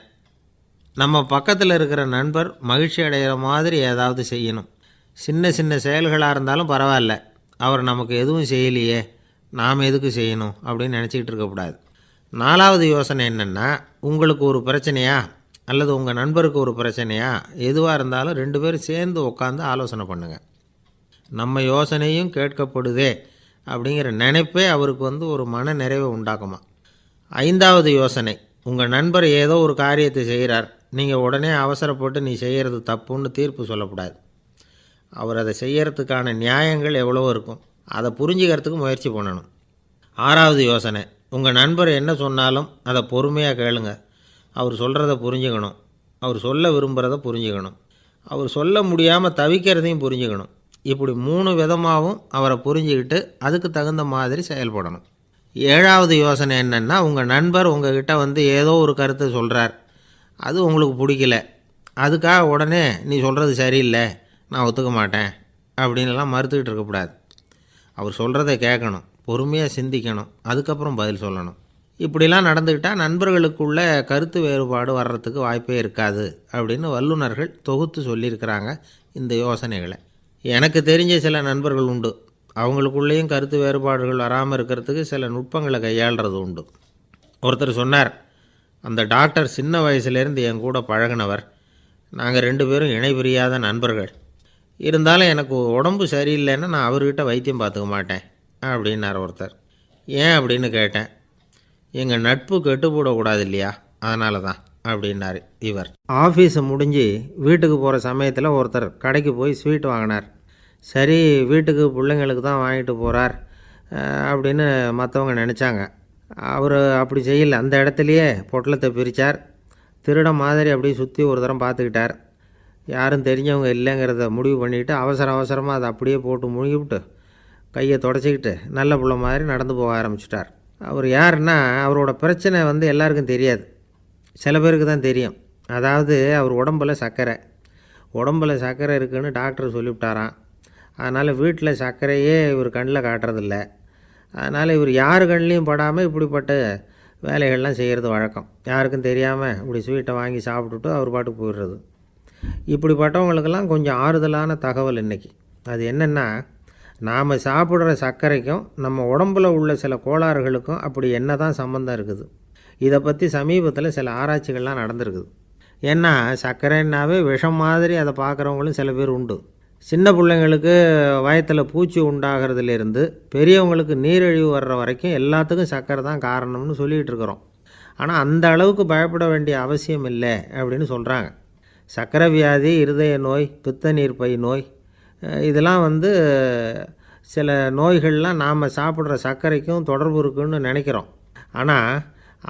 நம்ம பக்கத்தில் இருக்கிற நண்பர் மகிழ்ச்சி அடைகிற மாதிரி ஏதாவது செய்யணும். சின்ன சின்ன செயல்களாக இருந்தாலும் பரவாயில்ல, அவர் நமக்கு எதுவும் செய்யலையே, நாம் எதுக்கு செய்யணும் அப்படின்னு நினச்சிக்கிட்டு இருக்கக்கூடாது. நாலாவது யோசனை என்னென்னா, உங்களுக்கு ஒரு பிரச்சனையா அல்லது உங்கள் நண்பருக்கு ஒரு பிரச்சனையா, எதுவாக இருந்தாலும் 2 பேரும் சேர்ந்து உட்காந்து ஆலோசனை பண்ணுங்கள். நம்ம யோசனையும் கேட்கப்படுதே அப்படிங்கிற நினைப்பே அவருக்கு ஒரு மன நிறைவை உண்டாக்குமா. 5வது யோசனை, உங்கள் நண்பர் ஏதோ ஒரு காரியத்தை செய்கிறார், நீங்கள் உடனே அவசரப்பட்டு நீ செய்கிறது தப்புன்னு தீர்ப்பு சொல்லக்கூடாது. அவர் அதை செய்கிறதுக்கான நியாயங்கள் எவ்வளவோ இருக்கும், அதை புரிஞ்சுக்கிறதுக்கு முயற்சி பண்ணணும். 6வது யோசனை, உங்கள் நண்பர் என்ன சொன்னாலும் அதை பொறுமையாக கேளுங்க. அவர் சொல்கிறத புரிஞ்சுக்கணும், அவர் சொல்ல விரும்புகிறத புரிஞ்சுக்கணும், அவர் சொல்ல முடியாமல் தவிக்கிறதையும் புரிஞ்சுக்கணும். இப்படி 3 விதமாகவும் அவரை புரிஞ்சுக்கிட்டு அதுக்கு தகுந்த மாதிரி செயல்படணும். 7வது யோசனை என்னென்னா, உங்கள் நண்பர் உங்ககிட்ட ஏதோ ஒரு கருத்தை சொல்கிறார், அது உங்களுக்கு பிடிக்கல, அதுக்காக உடனே நீ சொல்கிறது சரியில்லை, நான் ஒத்துக்க மாட்டேன் அப்படின்லாம் மறுத்துக்கிட்டு இருக்கக்கூடாது. அவர் சொல்கிறத கேட்கணும், பொறுமையாக சிந்திக்கணும், அதுக்கப்புறம் பதில் சொல்லணும். இப்படிலாம் நடந்துக்கிட்டால் நண்பர்களுக்குள்ள கருத்து வேறுபாடு வர்றதுக்கு வாய்ப்பே இருக்காது அப்படின்னு வல்லுநர்கள் தொகுத்து சொல்லியிருக்கிறாங்க இந்த யோசனைகளை. எனக்கு தெரிஞ்ச சில நண்பர்கள் உண்டு, அவங்களுக்குள்ளேயும் கருத்து வேறுபாடுகள் வராமல் இருக்கிறதுக்கு சில நுட்பங்களை கையாளுறது உண்டு. ஒருத்தர் சொன்னார், அந்த டாக்டர் சின்ன வயசுலேருந்து என் கூட பழகினவர், நாங்கள் 2 பேரும் இணை பிரியாத நண்பர்கள், இருந்தாலும் எனக்கு உடம்பு சரியில்லைன்னா நான் அவர்கிட்ட வைத்தியம் பார்த்துக்க மாட்டேன் அப்படின்னார் ஒருத்தர். ஏன் அப்படின்னு கேட்டேன். எங்கள் நட்பு கெட்டுப்போடக்கூடாது இல்லையா, அதனால தான் அப்படின்னார் இவர். ஆஃபீஸை முடிஞ்சு வீட்டுக்கு போகிற சமயத்தில் ஒருத்தர் கடைக்கு போய் ஸ்வீட் வாங்கினார். சரி, வீட்டுக்கு பிள்ளைங்களுக்கு தான் வாங்கிட்டு போகிறார் அப்படின்னு மற்றவங்க நினச்சாங்க. அவர் அப்படி செய்யலை. அந்த இடத்துலையே பொட்டலத்தை பிரித்தார். திருட மாதிரி அப்படியே சுற்றி ஒரு தரம் பார்த்துக்கிட்டார். யாரும் தெரிஞ்சவங்க இல்லைங்கிறத முடிவு பண்ணிவிட்டு அவசரமாக அதை அப்படியே போட்டு முழுங்கிவிட்டு கையை தொடச்சிக்கிட்டு நல்ல பிள்ளை மாதிரி நடந்து போக ஆரம்பிச்சிட்டார். அவர் யாருன்னா, அவரோட பிரச்சனை எல்லாருக்கும் தெரியாது, சில பேருக்கு தான் தெரியும். அதாவது அவர் உடம்பில் சர்க்கரை இருக்குதுன்னு டாக்டர் சொல்லிவிட்டாராம். அதனால் வீட்டில் சர்க்கரையே இவர் கண்ணில் காட்டுறதில்ல. அதனால் இவர் யார் கண்ணிலையும் படாமல் இப்படிப்பட்ட வேலைகள்லாம் செய்கிறது வழக்கம். யாருக்கும் தெரியாமல் இப்படி ஸ்வீட்டை வாங்கி சாப்பிட்டுட்டு அவர் பாட்டுக்கு போயிடுறது. இப்படிப்பட்டவங்களுக்கெல்லாம் கொஞ்சம் ஆறுதலான தகவல் இன்றைக்கி. அது என்னென்னா, நாம் சாப்பிட்ற சர்க்கரைக்கும் நம்ம உடம்பில் உள்ள சில கோளாறுகளுக்கும் அப்படி என்ன தான் சம்மந்தம் இருக்குது. இதை பற்றி சமீபத்தில் சில ஆராய்ச்சிகள்லாம் நடந்திருக்குது. ஏன்னா சர்க்கரைன்னாவே விஷம் மாதிரி அதை பார்க்குறவங்களும் சில பேர் உண்டு. சின்ன பிள்ளைங்களுக்கு வயத்தில் பூச்சி உண்டாகிறதுலேருந்து பெரியவங்களுக்கு நீரிழிவு வர்ற வரைக்கும் எல்லாத்துக்கும் சர்க்கரை தான் காரணம்னு சொல்லிகிட்டு இருக்கிறோம். ஆனால் அந்த அளவுக்கு பயப்பட வேண்டிய அவசியம் இல்லை அப்படின்னு சொல்கிறாங்க. சர்க்கரை வியாதி, இருதய நோய், பித்த நீர்ப்பை நோய், இதெல்லாம் சில நோய்கள்லாம் நாம் சாப்பிட்ற சர்க்கரைக்கும் தொடர்பு இருக்குன்னு நினைக்கிறோம். ஆனால்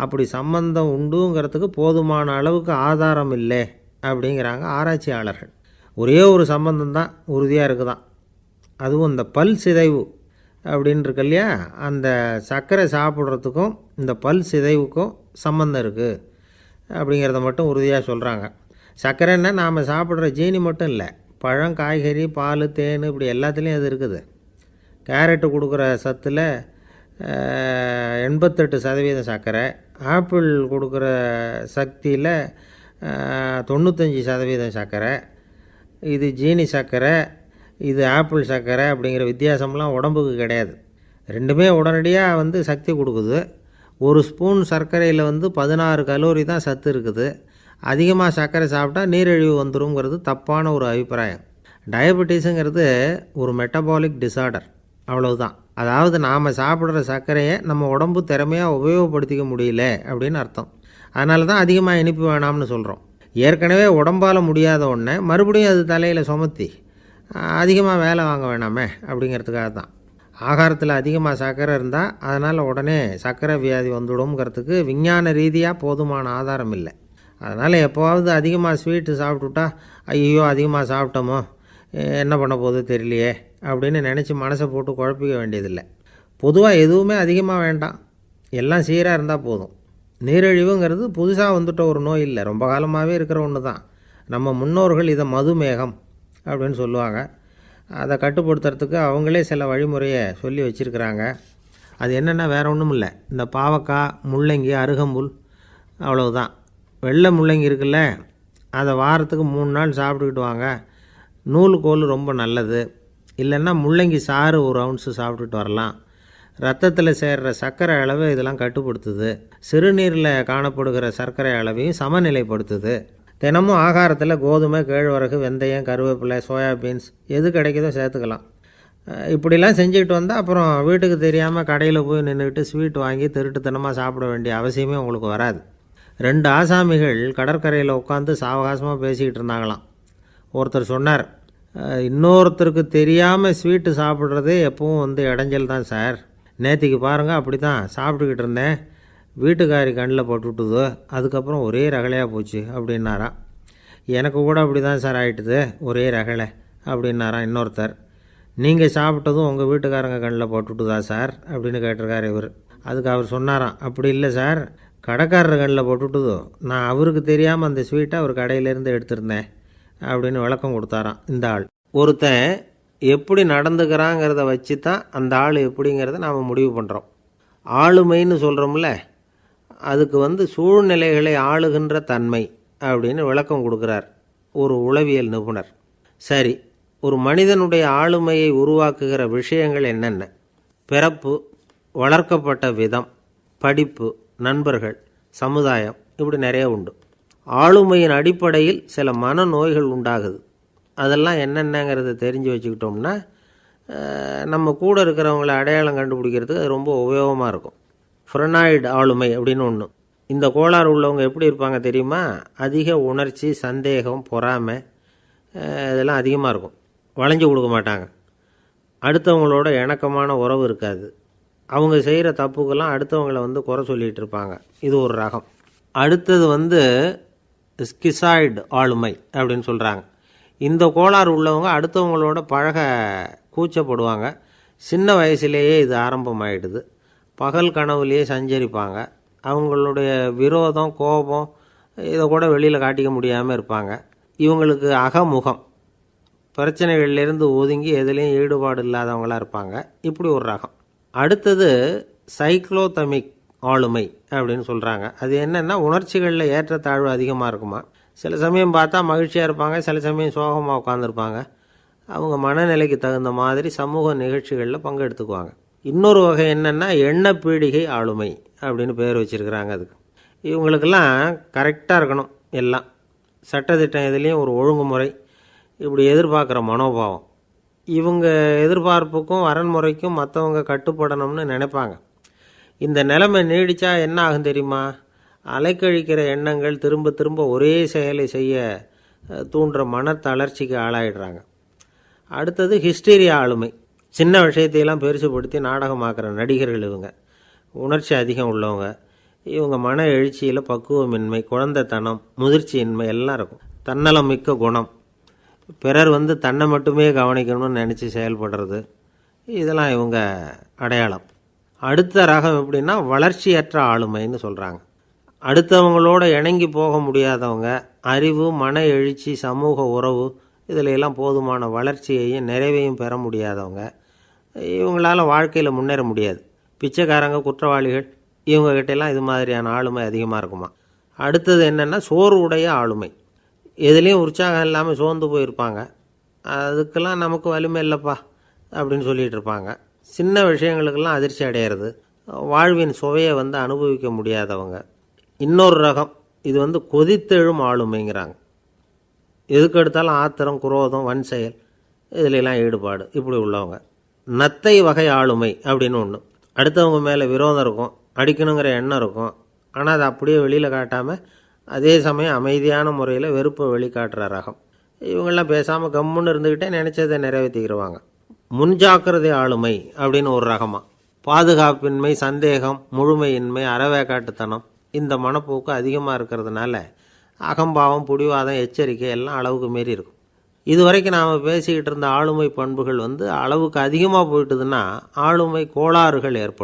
அப்படி சம்பந்தம் உண்டுங்கிறதுக்கு போதுமான அளவுக்கு ஆதாரம் இல்லை அப்படிங்கிறாங்க ஆராய்ச்சியாளர்கள். ஒரே ஒரு சம்பந்தம் தான் உறுதியாக இருக்குதான். அதுவும் இந்த பல் சிதைவு அப்படின்னு இருக்கு இல்லையா, அந்த சர்க்கரை சாப்பிட்றதுக்கும் இந்த பல் சிதைவுக்கும் சம்பந்தம் இருக்குது அப்படிங்கிறத மட்டும் உறுதியாக சொல்கிறாங்க. சர்க்கரைன்னா நாம் சாப்பிட்ற ஜீனி மட்டும் இல்லை, பழம், காய்கறி, பால், தேன், இப்படி எல்லாத்துலேயும் அது இருக்குது. கேரட்டு கொடுக்குற சத்தில் 88% சர்க்கரை, ஆப்பிள் கொடுக்குற சக்தியில் 95% சர்க்கரை. இது ஜீனி சர்க்கரை, இது ஆப்பிள் சர்க்கரை அப்படிங்கிற வித்தியாசம்லாம் உடம்புக்கு கிடையாது. ரெண்டுமே உடனடியாக சக்தி கொடுக்குது. ஒரு ஸ்பூன் சர்க்கரையில் 16 கலோரி தான் சத்து இருக்குது. அதிகமாக சர்க்கரை சாப்பிட்டா நீரிழிவு வந்துருங்கிறது தப்பான ஒரு அபிப்பிராயம். டயபெட்டிஸுங்கிறது ஒரு மெட்டபாலிக் டிஸார்டர், அவ்வளவுதான். அதாவது நாம் சாப்பிட்ற சர்க்கரையை நம்ம உடம்பு திறமையாக உபயோகப்படுத்திக்க முடியல அப்படின்னு அர்த்தம். அதனால தான் அதிகமாக இனிப்பு வேணாம்னு சொல்கிறோம். ஏற்கனவே உடம்பால் முடியாத ஒன்றை மறுபடியும் அது தலையில் சுமத்தி அதிகமாக வேலை வாங்க வேணாமே அப்படிங்கிறதுக்காக தான். ஆகாரத்தில் அதிகமாக சர்க்கரை இருந்தால் அதனால் உடனே சர்க்கரை வியாதி வந்துடும்ங்கிறதுக்கு விஞ்ஞான ரீதியாக போதுமான ஆதாரம் இல்லை. அதனால் எப்போவாவது அதிகமாக ஸ்வீட்டு சாப்பிட்டுட்டா ஐயோ அதிகமாக சாப்பிட்டோமோ என்ன பண்ண போகுது தெரியலையே அப்படின்னு நினச்சி மனசை போட்டு குழப்பிக்க வேண்டியதில்லை. பொதுவாக எதுவுமே அதிகமாக வேண்டாம், எல்லாம் சீராக இருந்தால் போதும். நீரிழிவுங்கிறது புதுசாக வந்துட்ட ஒரு நோய் இல்லை, ரொம்ப காலமாகவே இருக்கிற ஒன்று தான். நம்ம முன்னோர்கள் இதை மதுமேகம் அப்படின்னு சொல்லுவாங்க. அதை கட்டுப்படுத்துறதுக்கு அவங்களே சில வழிமுறையை சொல்லி வச்சுருக்கிறாங்க. அது என்னென்னா வேறு ஒன்றும் இல்லை, இந்த பாவக்காய், முள்ளங்கி, அருகம்புல், அவ்வளவுதான். வெள்ளை முள்ளங்கி இருக்குல்ல, அதை வாரத்துக்கு 3 நாள் சாப்பிட்டுக்கிட்டு வாங்க. நூலுக்கோல் ரொம்ப நல்லது. இல்லைன்னா முள்ளங்கி சாறு 1 ounce சாப்பிட்டுட்டு வரலாம். ரத்தத்தில் சேர்கிற சர்க்கரை அளவு இதெல்லாம் கட்டுப்படுத்துது. சிறுநீரில் காணப்படுகிற சர்க்கரை அளவையும் சமநிலைப்படுத்துது. தினமும் ஆகாரத்தில் கோதுமை, கேழ்வரகு, வெந்தயம், கருவேப்பிலை, சோயாபீன்ஸ் எது கிடைக்குதோ சேர்த்துக்கலாம். இப்படிலாம் செஞ்சுக்கிட்டு வந்தால் அப்புறம் வீட்டுக்கு தெரியாமல் கடையில் போய் நின்றுக்கிட்டு ஸ்வீட் வாங்கி திருட்டுத்தனமாக சாப்பிட வேண்டிய அவசியமே உங்களுக்கு வராது. 2 ஆசாமிகள் கடற்கரையில் உட்காந்து சாவகாசமாக பேசிக்கிட்டு இருந்தாங்களாம். ஒருத்தர் சொன்னார், இன்னொருத்தருக்கு தெரியாமல் ஸ்வீட்டு சாப்பிட்றதே எப்பவும் இடைஞ்சல் தான் சார். நேற்றுக்கு பாருங்கள் அப்படி தான் சாப்பிட்டுக்கிட்டு இருந்தேன், வீட்டுக்காரி கண்ணில் போட்டுவிட்டுது, அதுக்கப்புறம் ஒரே ரகலையாக போச்சு அப்படின்னாராம். எனக்கு கூட அப்படி தான் சார் ஆகிட்டுது, ஒரே ரகலை அப்படின்னாராம் இன்னொருத்தர். நீங்கள் சாப்பிட்டதும் உங்கள் வீட்டுக்காரங்க கண்ணில் போட்டுவிட்டுதா சார் அப்படின்னு கேட்டிருக்கார் இவர். அதுக்கு அவர் சொன்னாராம், அப்படி இல்லை சார், கடைக்காரர் கண்ணில் போட்டுவிட்டுதோ, நான் அவருக்கு தெரியாமல் அந்த ஸ்வீட்டை அவர் கடையிலேருந்து எடுத்திருந்தேன் அப்படின்னு விளக்கம் கொடுத்தாராம் இந்த ஆள். ஒருத்தன் எப்படி நடந்துக்கிறாங்கிறத வச்சு தான் அந்த ஆள் எப்படிங்கிறத நாம் முடிவு பண்ணுறோம். ஆளுமைன்னு சொல்கிறோம்ல, அதுக்கு சூழ்நிலைகளை ஆளுகின்ற தன்மை அப்படின்னு விளக்கம் கொடுக்குறார் ஒரு உளவியல் நிபுணர். சரி, ஒரு மனிதனுடைய ஆளுமையை உருவாக்குகிற விஷயங்கள் என்னென்ன? பிறப்பு, வளர்க்கப்பட்ட விதம், படிப்பு, நண்பர்கள், சமுதாயம், இப்படி நிறைய உண்டு. ஆளுமையின் அடிப்படையில் சில மனநோய்கள் உண்டாகுது. அதெல்லாம் என்னென்னங்கிறத தெரிஞ்சு வச்சுக்கிட்டோம்னா நம்ம கூட இருக்கிறவங்கள அடையாளம் கண்டுபிடிக்கிறதுக்கு அது ரொம்ப உபயோகமாக இருக்கும். ஃப்ரெனாய்டு ஆளுமை அப்படின்னு ஒன்று. இந்த கோளாறு உள்ளவங்க எப்படி இருப்பாங்க தெரியுமா? அதிக உணர்ச்சி, சந்தேகம், பொறாமை இதெல்லாம் அதிகமாக இருக்கும். வளைஞ்சு கொடுக்க மாட்டாங்க. அடுத்தவங்களோட இணக்கமான உறவு இருக்காது. அவங்க செய்கிற தப்புக்கெல்லாம் அடுத்தவங்களை குறை சொல்லிகிட்டு இருப்பாங்க. இது ஒரு ரகம். அடுத்தது ஸ்கிசாய்டு ஆளுமை அப்படின்னு சொல்கிறாங்க. இந்த கோளாறு உள்ளவங்க அடுத்தவங்களோட பழக கூச்சப்படுவாங்க. சின்ன வயசுலேயே இது ஆரம்பமாயிடுது. பகல் கனவுலேயே சஞ்சரிப்பாங்க. அவங்களுடைய விரோதம், கோபம் இதை கூட வெளியில் காட்டிக்க முடியாமல் இருப்பாங்க. இவங்களுக்கு அகமுகம், பிரச்சனைகள்லேருந்து ஒதுங்கி எதுலேயும் ஈடுபாடு இல்லாதவங்களாக இருப்பாங்க. இப்படி ஒரு ரகம். அடுத்தது சைக்ளோதமிக் ஆளுமை அப்படின்னு சொல்கிறாங்க. அது என்னென்னா உணர்ச்சிகளில் ஏற்றத்தாழ்வு அதிகமாக இருக்குமா. சில சமயம் பார்த்தா மகிழ்ச்சியாக இருப்பாங்க, சில சமயம் சோகமாக உட்காந்துருப்பாங்க. அவங்க மனநிலைக்கு தகுந்த மாதிரி சமூக நிகழ்ச்சிகளில் பங்கெடுத்துக்குவாங்க. இன்னொரு வகை என்னென்னா எண்ணப்பீடிகை ஆளுமை அப்படின்னு பேர் வச்சுருக்கிறாங்க. அதுக்கு இவங்களுக்கெல்லாம் கரெக்டாக இருக்கணும், எல்லாம் சட்டத்திட்டம் எதுலேயும் ஒரு ஒழுங்குமுறை, இப்படி எதிர்பார்க்குற மனோபாவம். இவங்க எதிர்பார்ப்புக்கும் வரன்முறைக்கும் மற்றவங்க கட்டுப்படணும்னு நினைப்பாங்க. இந்த நிலைமை நீடித்தா என்ன ஆகும் தெரியுமா? அலைக்கழிக்கிற எண்ணங்கள் திரும்ப திரும்ப ஒரே செயலை செய்ய தூண்டுற மன தளர்ச்சிக்கு ஆளாயிடுறாங்க. அடுத்தது ஹிஸ்டீரியா ஆளுமை. சின்ன விஷயத்தையெல்லாம் பெருசுப்படுத்தி நாடகமாக்குற நடிகர்கள் இவங்க. உணர்ச்சி அதிகம் உள்ளவங்க. இவங்க மன எழுச்சியில் பக்குவமின்மை, குழந்தைத்தனம், முதிர்ச்சியின்மை எல்லாம் இருக்கும். தன்னலம் மிக்க குணம், பிறர் தன்னை மட்டுமே கவனிக்கணும்னு நினச்சி செயல்படுறது, இதெல்லாம் இவங்க அடையாளம். அடுத்த ரகம் எப்படின்னா வளர்ச்சியற்ற ஆளுமைன்னு சொல்கிறாங்க. அடுத்தவங்களோட இணங்கி போக முடியாதவங்க, அறிவு, மன எழுச்சி, சமூக உறவு இதில் எல்லாம் போதுமான வளர்ச்சியையும் நிறைவையும் பெற முடியாதவங்க. இவங்களால் வாழ்க்கையில் முன்னேற முடியாது. பிச்சைக்காரங்க, குற்றவாளிகள் இவங்ககிட்டெல்லாம் இது மாதிரியான ஆளுமை அதிகமாக இருக்குமா. அடுத்தது என்னென்னா சோர்வுடைய ஆளுமை. எதுலேயும் உற்சாகம் இல்லாமல் சோர்ந்து போயிருப்பாங்க. அதுக்கெல்லாம் நமக்கு வலிமை இல்லைப்பா அப்படின்னு சொல்லிகிட்டு இருப்பாங்க. சின்ன விஷயங்களுக்கெல்லாம் அதிர்ச்சி அடையிறது, வாழ்வின் சுவையை அனுபவிக்க முடியாதவங்க. இன்னொரு ரகம் இது கொதித்தெழும் ஆளுமைங்கிறாங்க. எதுக்கு எடுத்தாலும் ஆத்திரம், குரோதம், வன் செயல் இதிலெல்லாம் ஈடுபாடு இப்படி உள்ளவங்க. நத்தை வகை ஆளுமை அப்படின்னு ஒன்று. அடுத்தவங்க மேலே விரோதம் இருக்கும், அடிக்கணுங்கிற எண்ணம் இருக்கும். ஆனால் அதை அப்படியே வெளியில் காட்டாமல் அதே சமயம் அமைதியான முறையில் வெறுப்பை வெளிக்காட்டுற ரகம். இவங்கெல்லாம் பேசாமல் கம்முன்னு இருந்துக்கிட்டே நினச்சதை நிறைவேற்றிக்கிடுவாங்க. முன்ஜாக்கிரதை ஆளுமை அப்படின்னு ஒரு ரகமாக. பாதுகாப்பின்மை, சந்தேகம், முழுமையின்மை, அறவேக்காட்டுத்தனம் இந்த மனப்போக்கு அதிகமாக இருக்கிறதுனால அகம்பாவம், புடிவாதம், எச்சரிக்கை எல்லாம் அளவுக்கு மீறி இருக்கும். இதுவரைக்கும் நாம் பேசிக்கிட்டு இருந்த ஆளுமை பண்புகள் அளவுக்கு அதிகமாக போயிட்டுதுன்னா ஆளுமை கோளாறுகள் ஏற்படும்.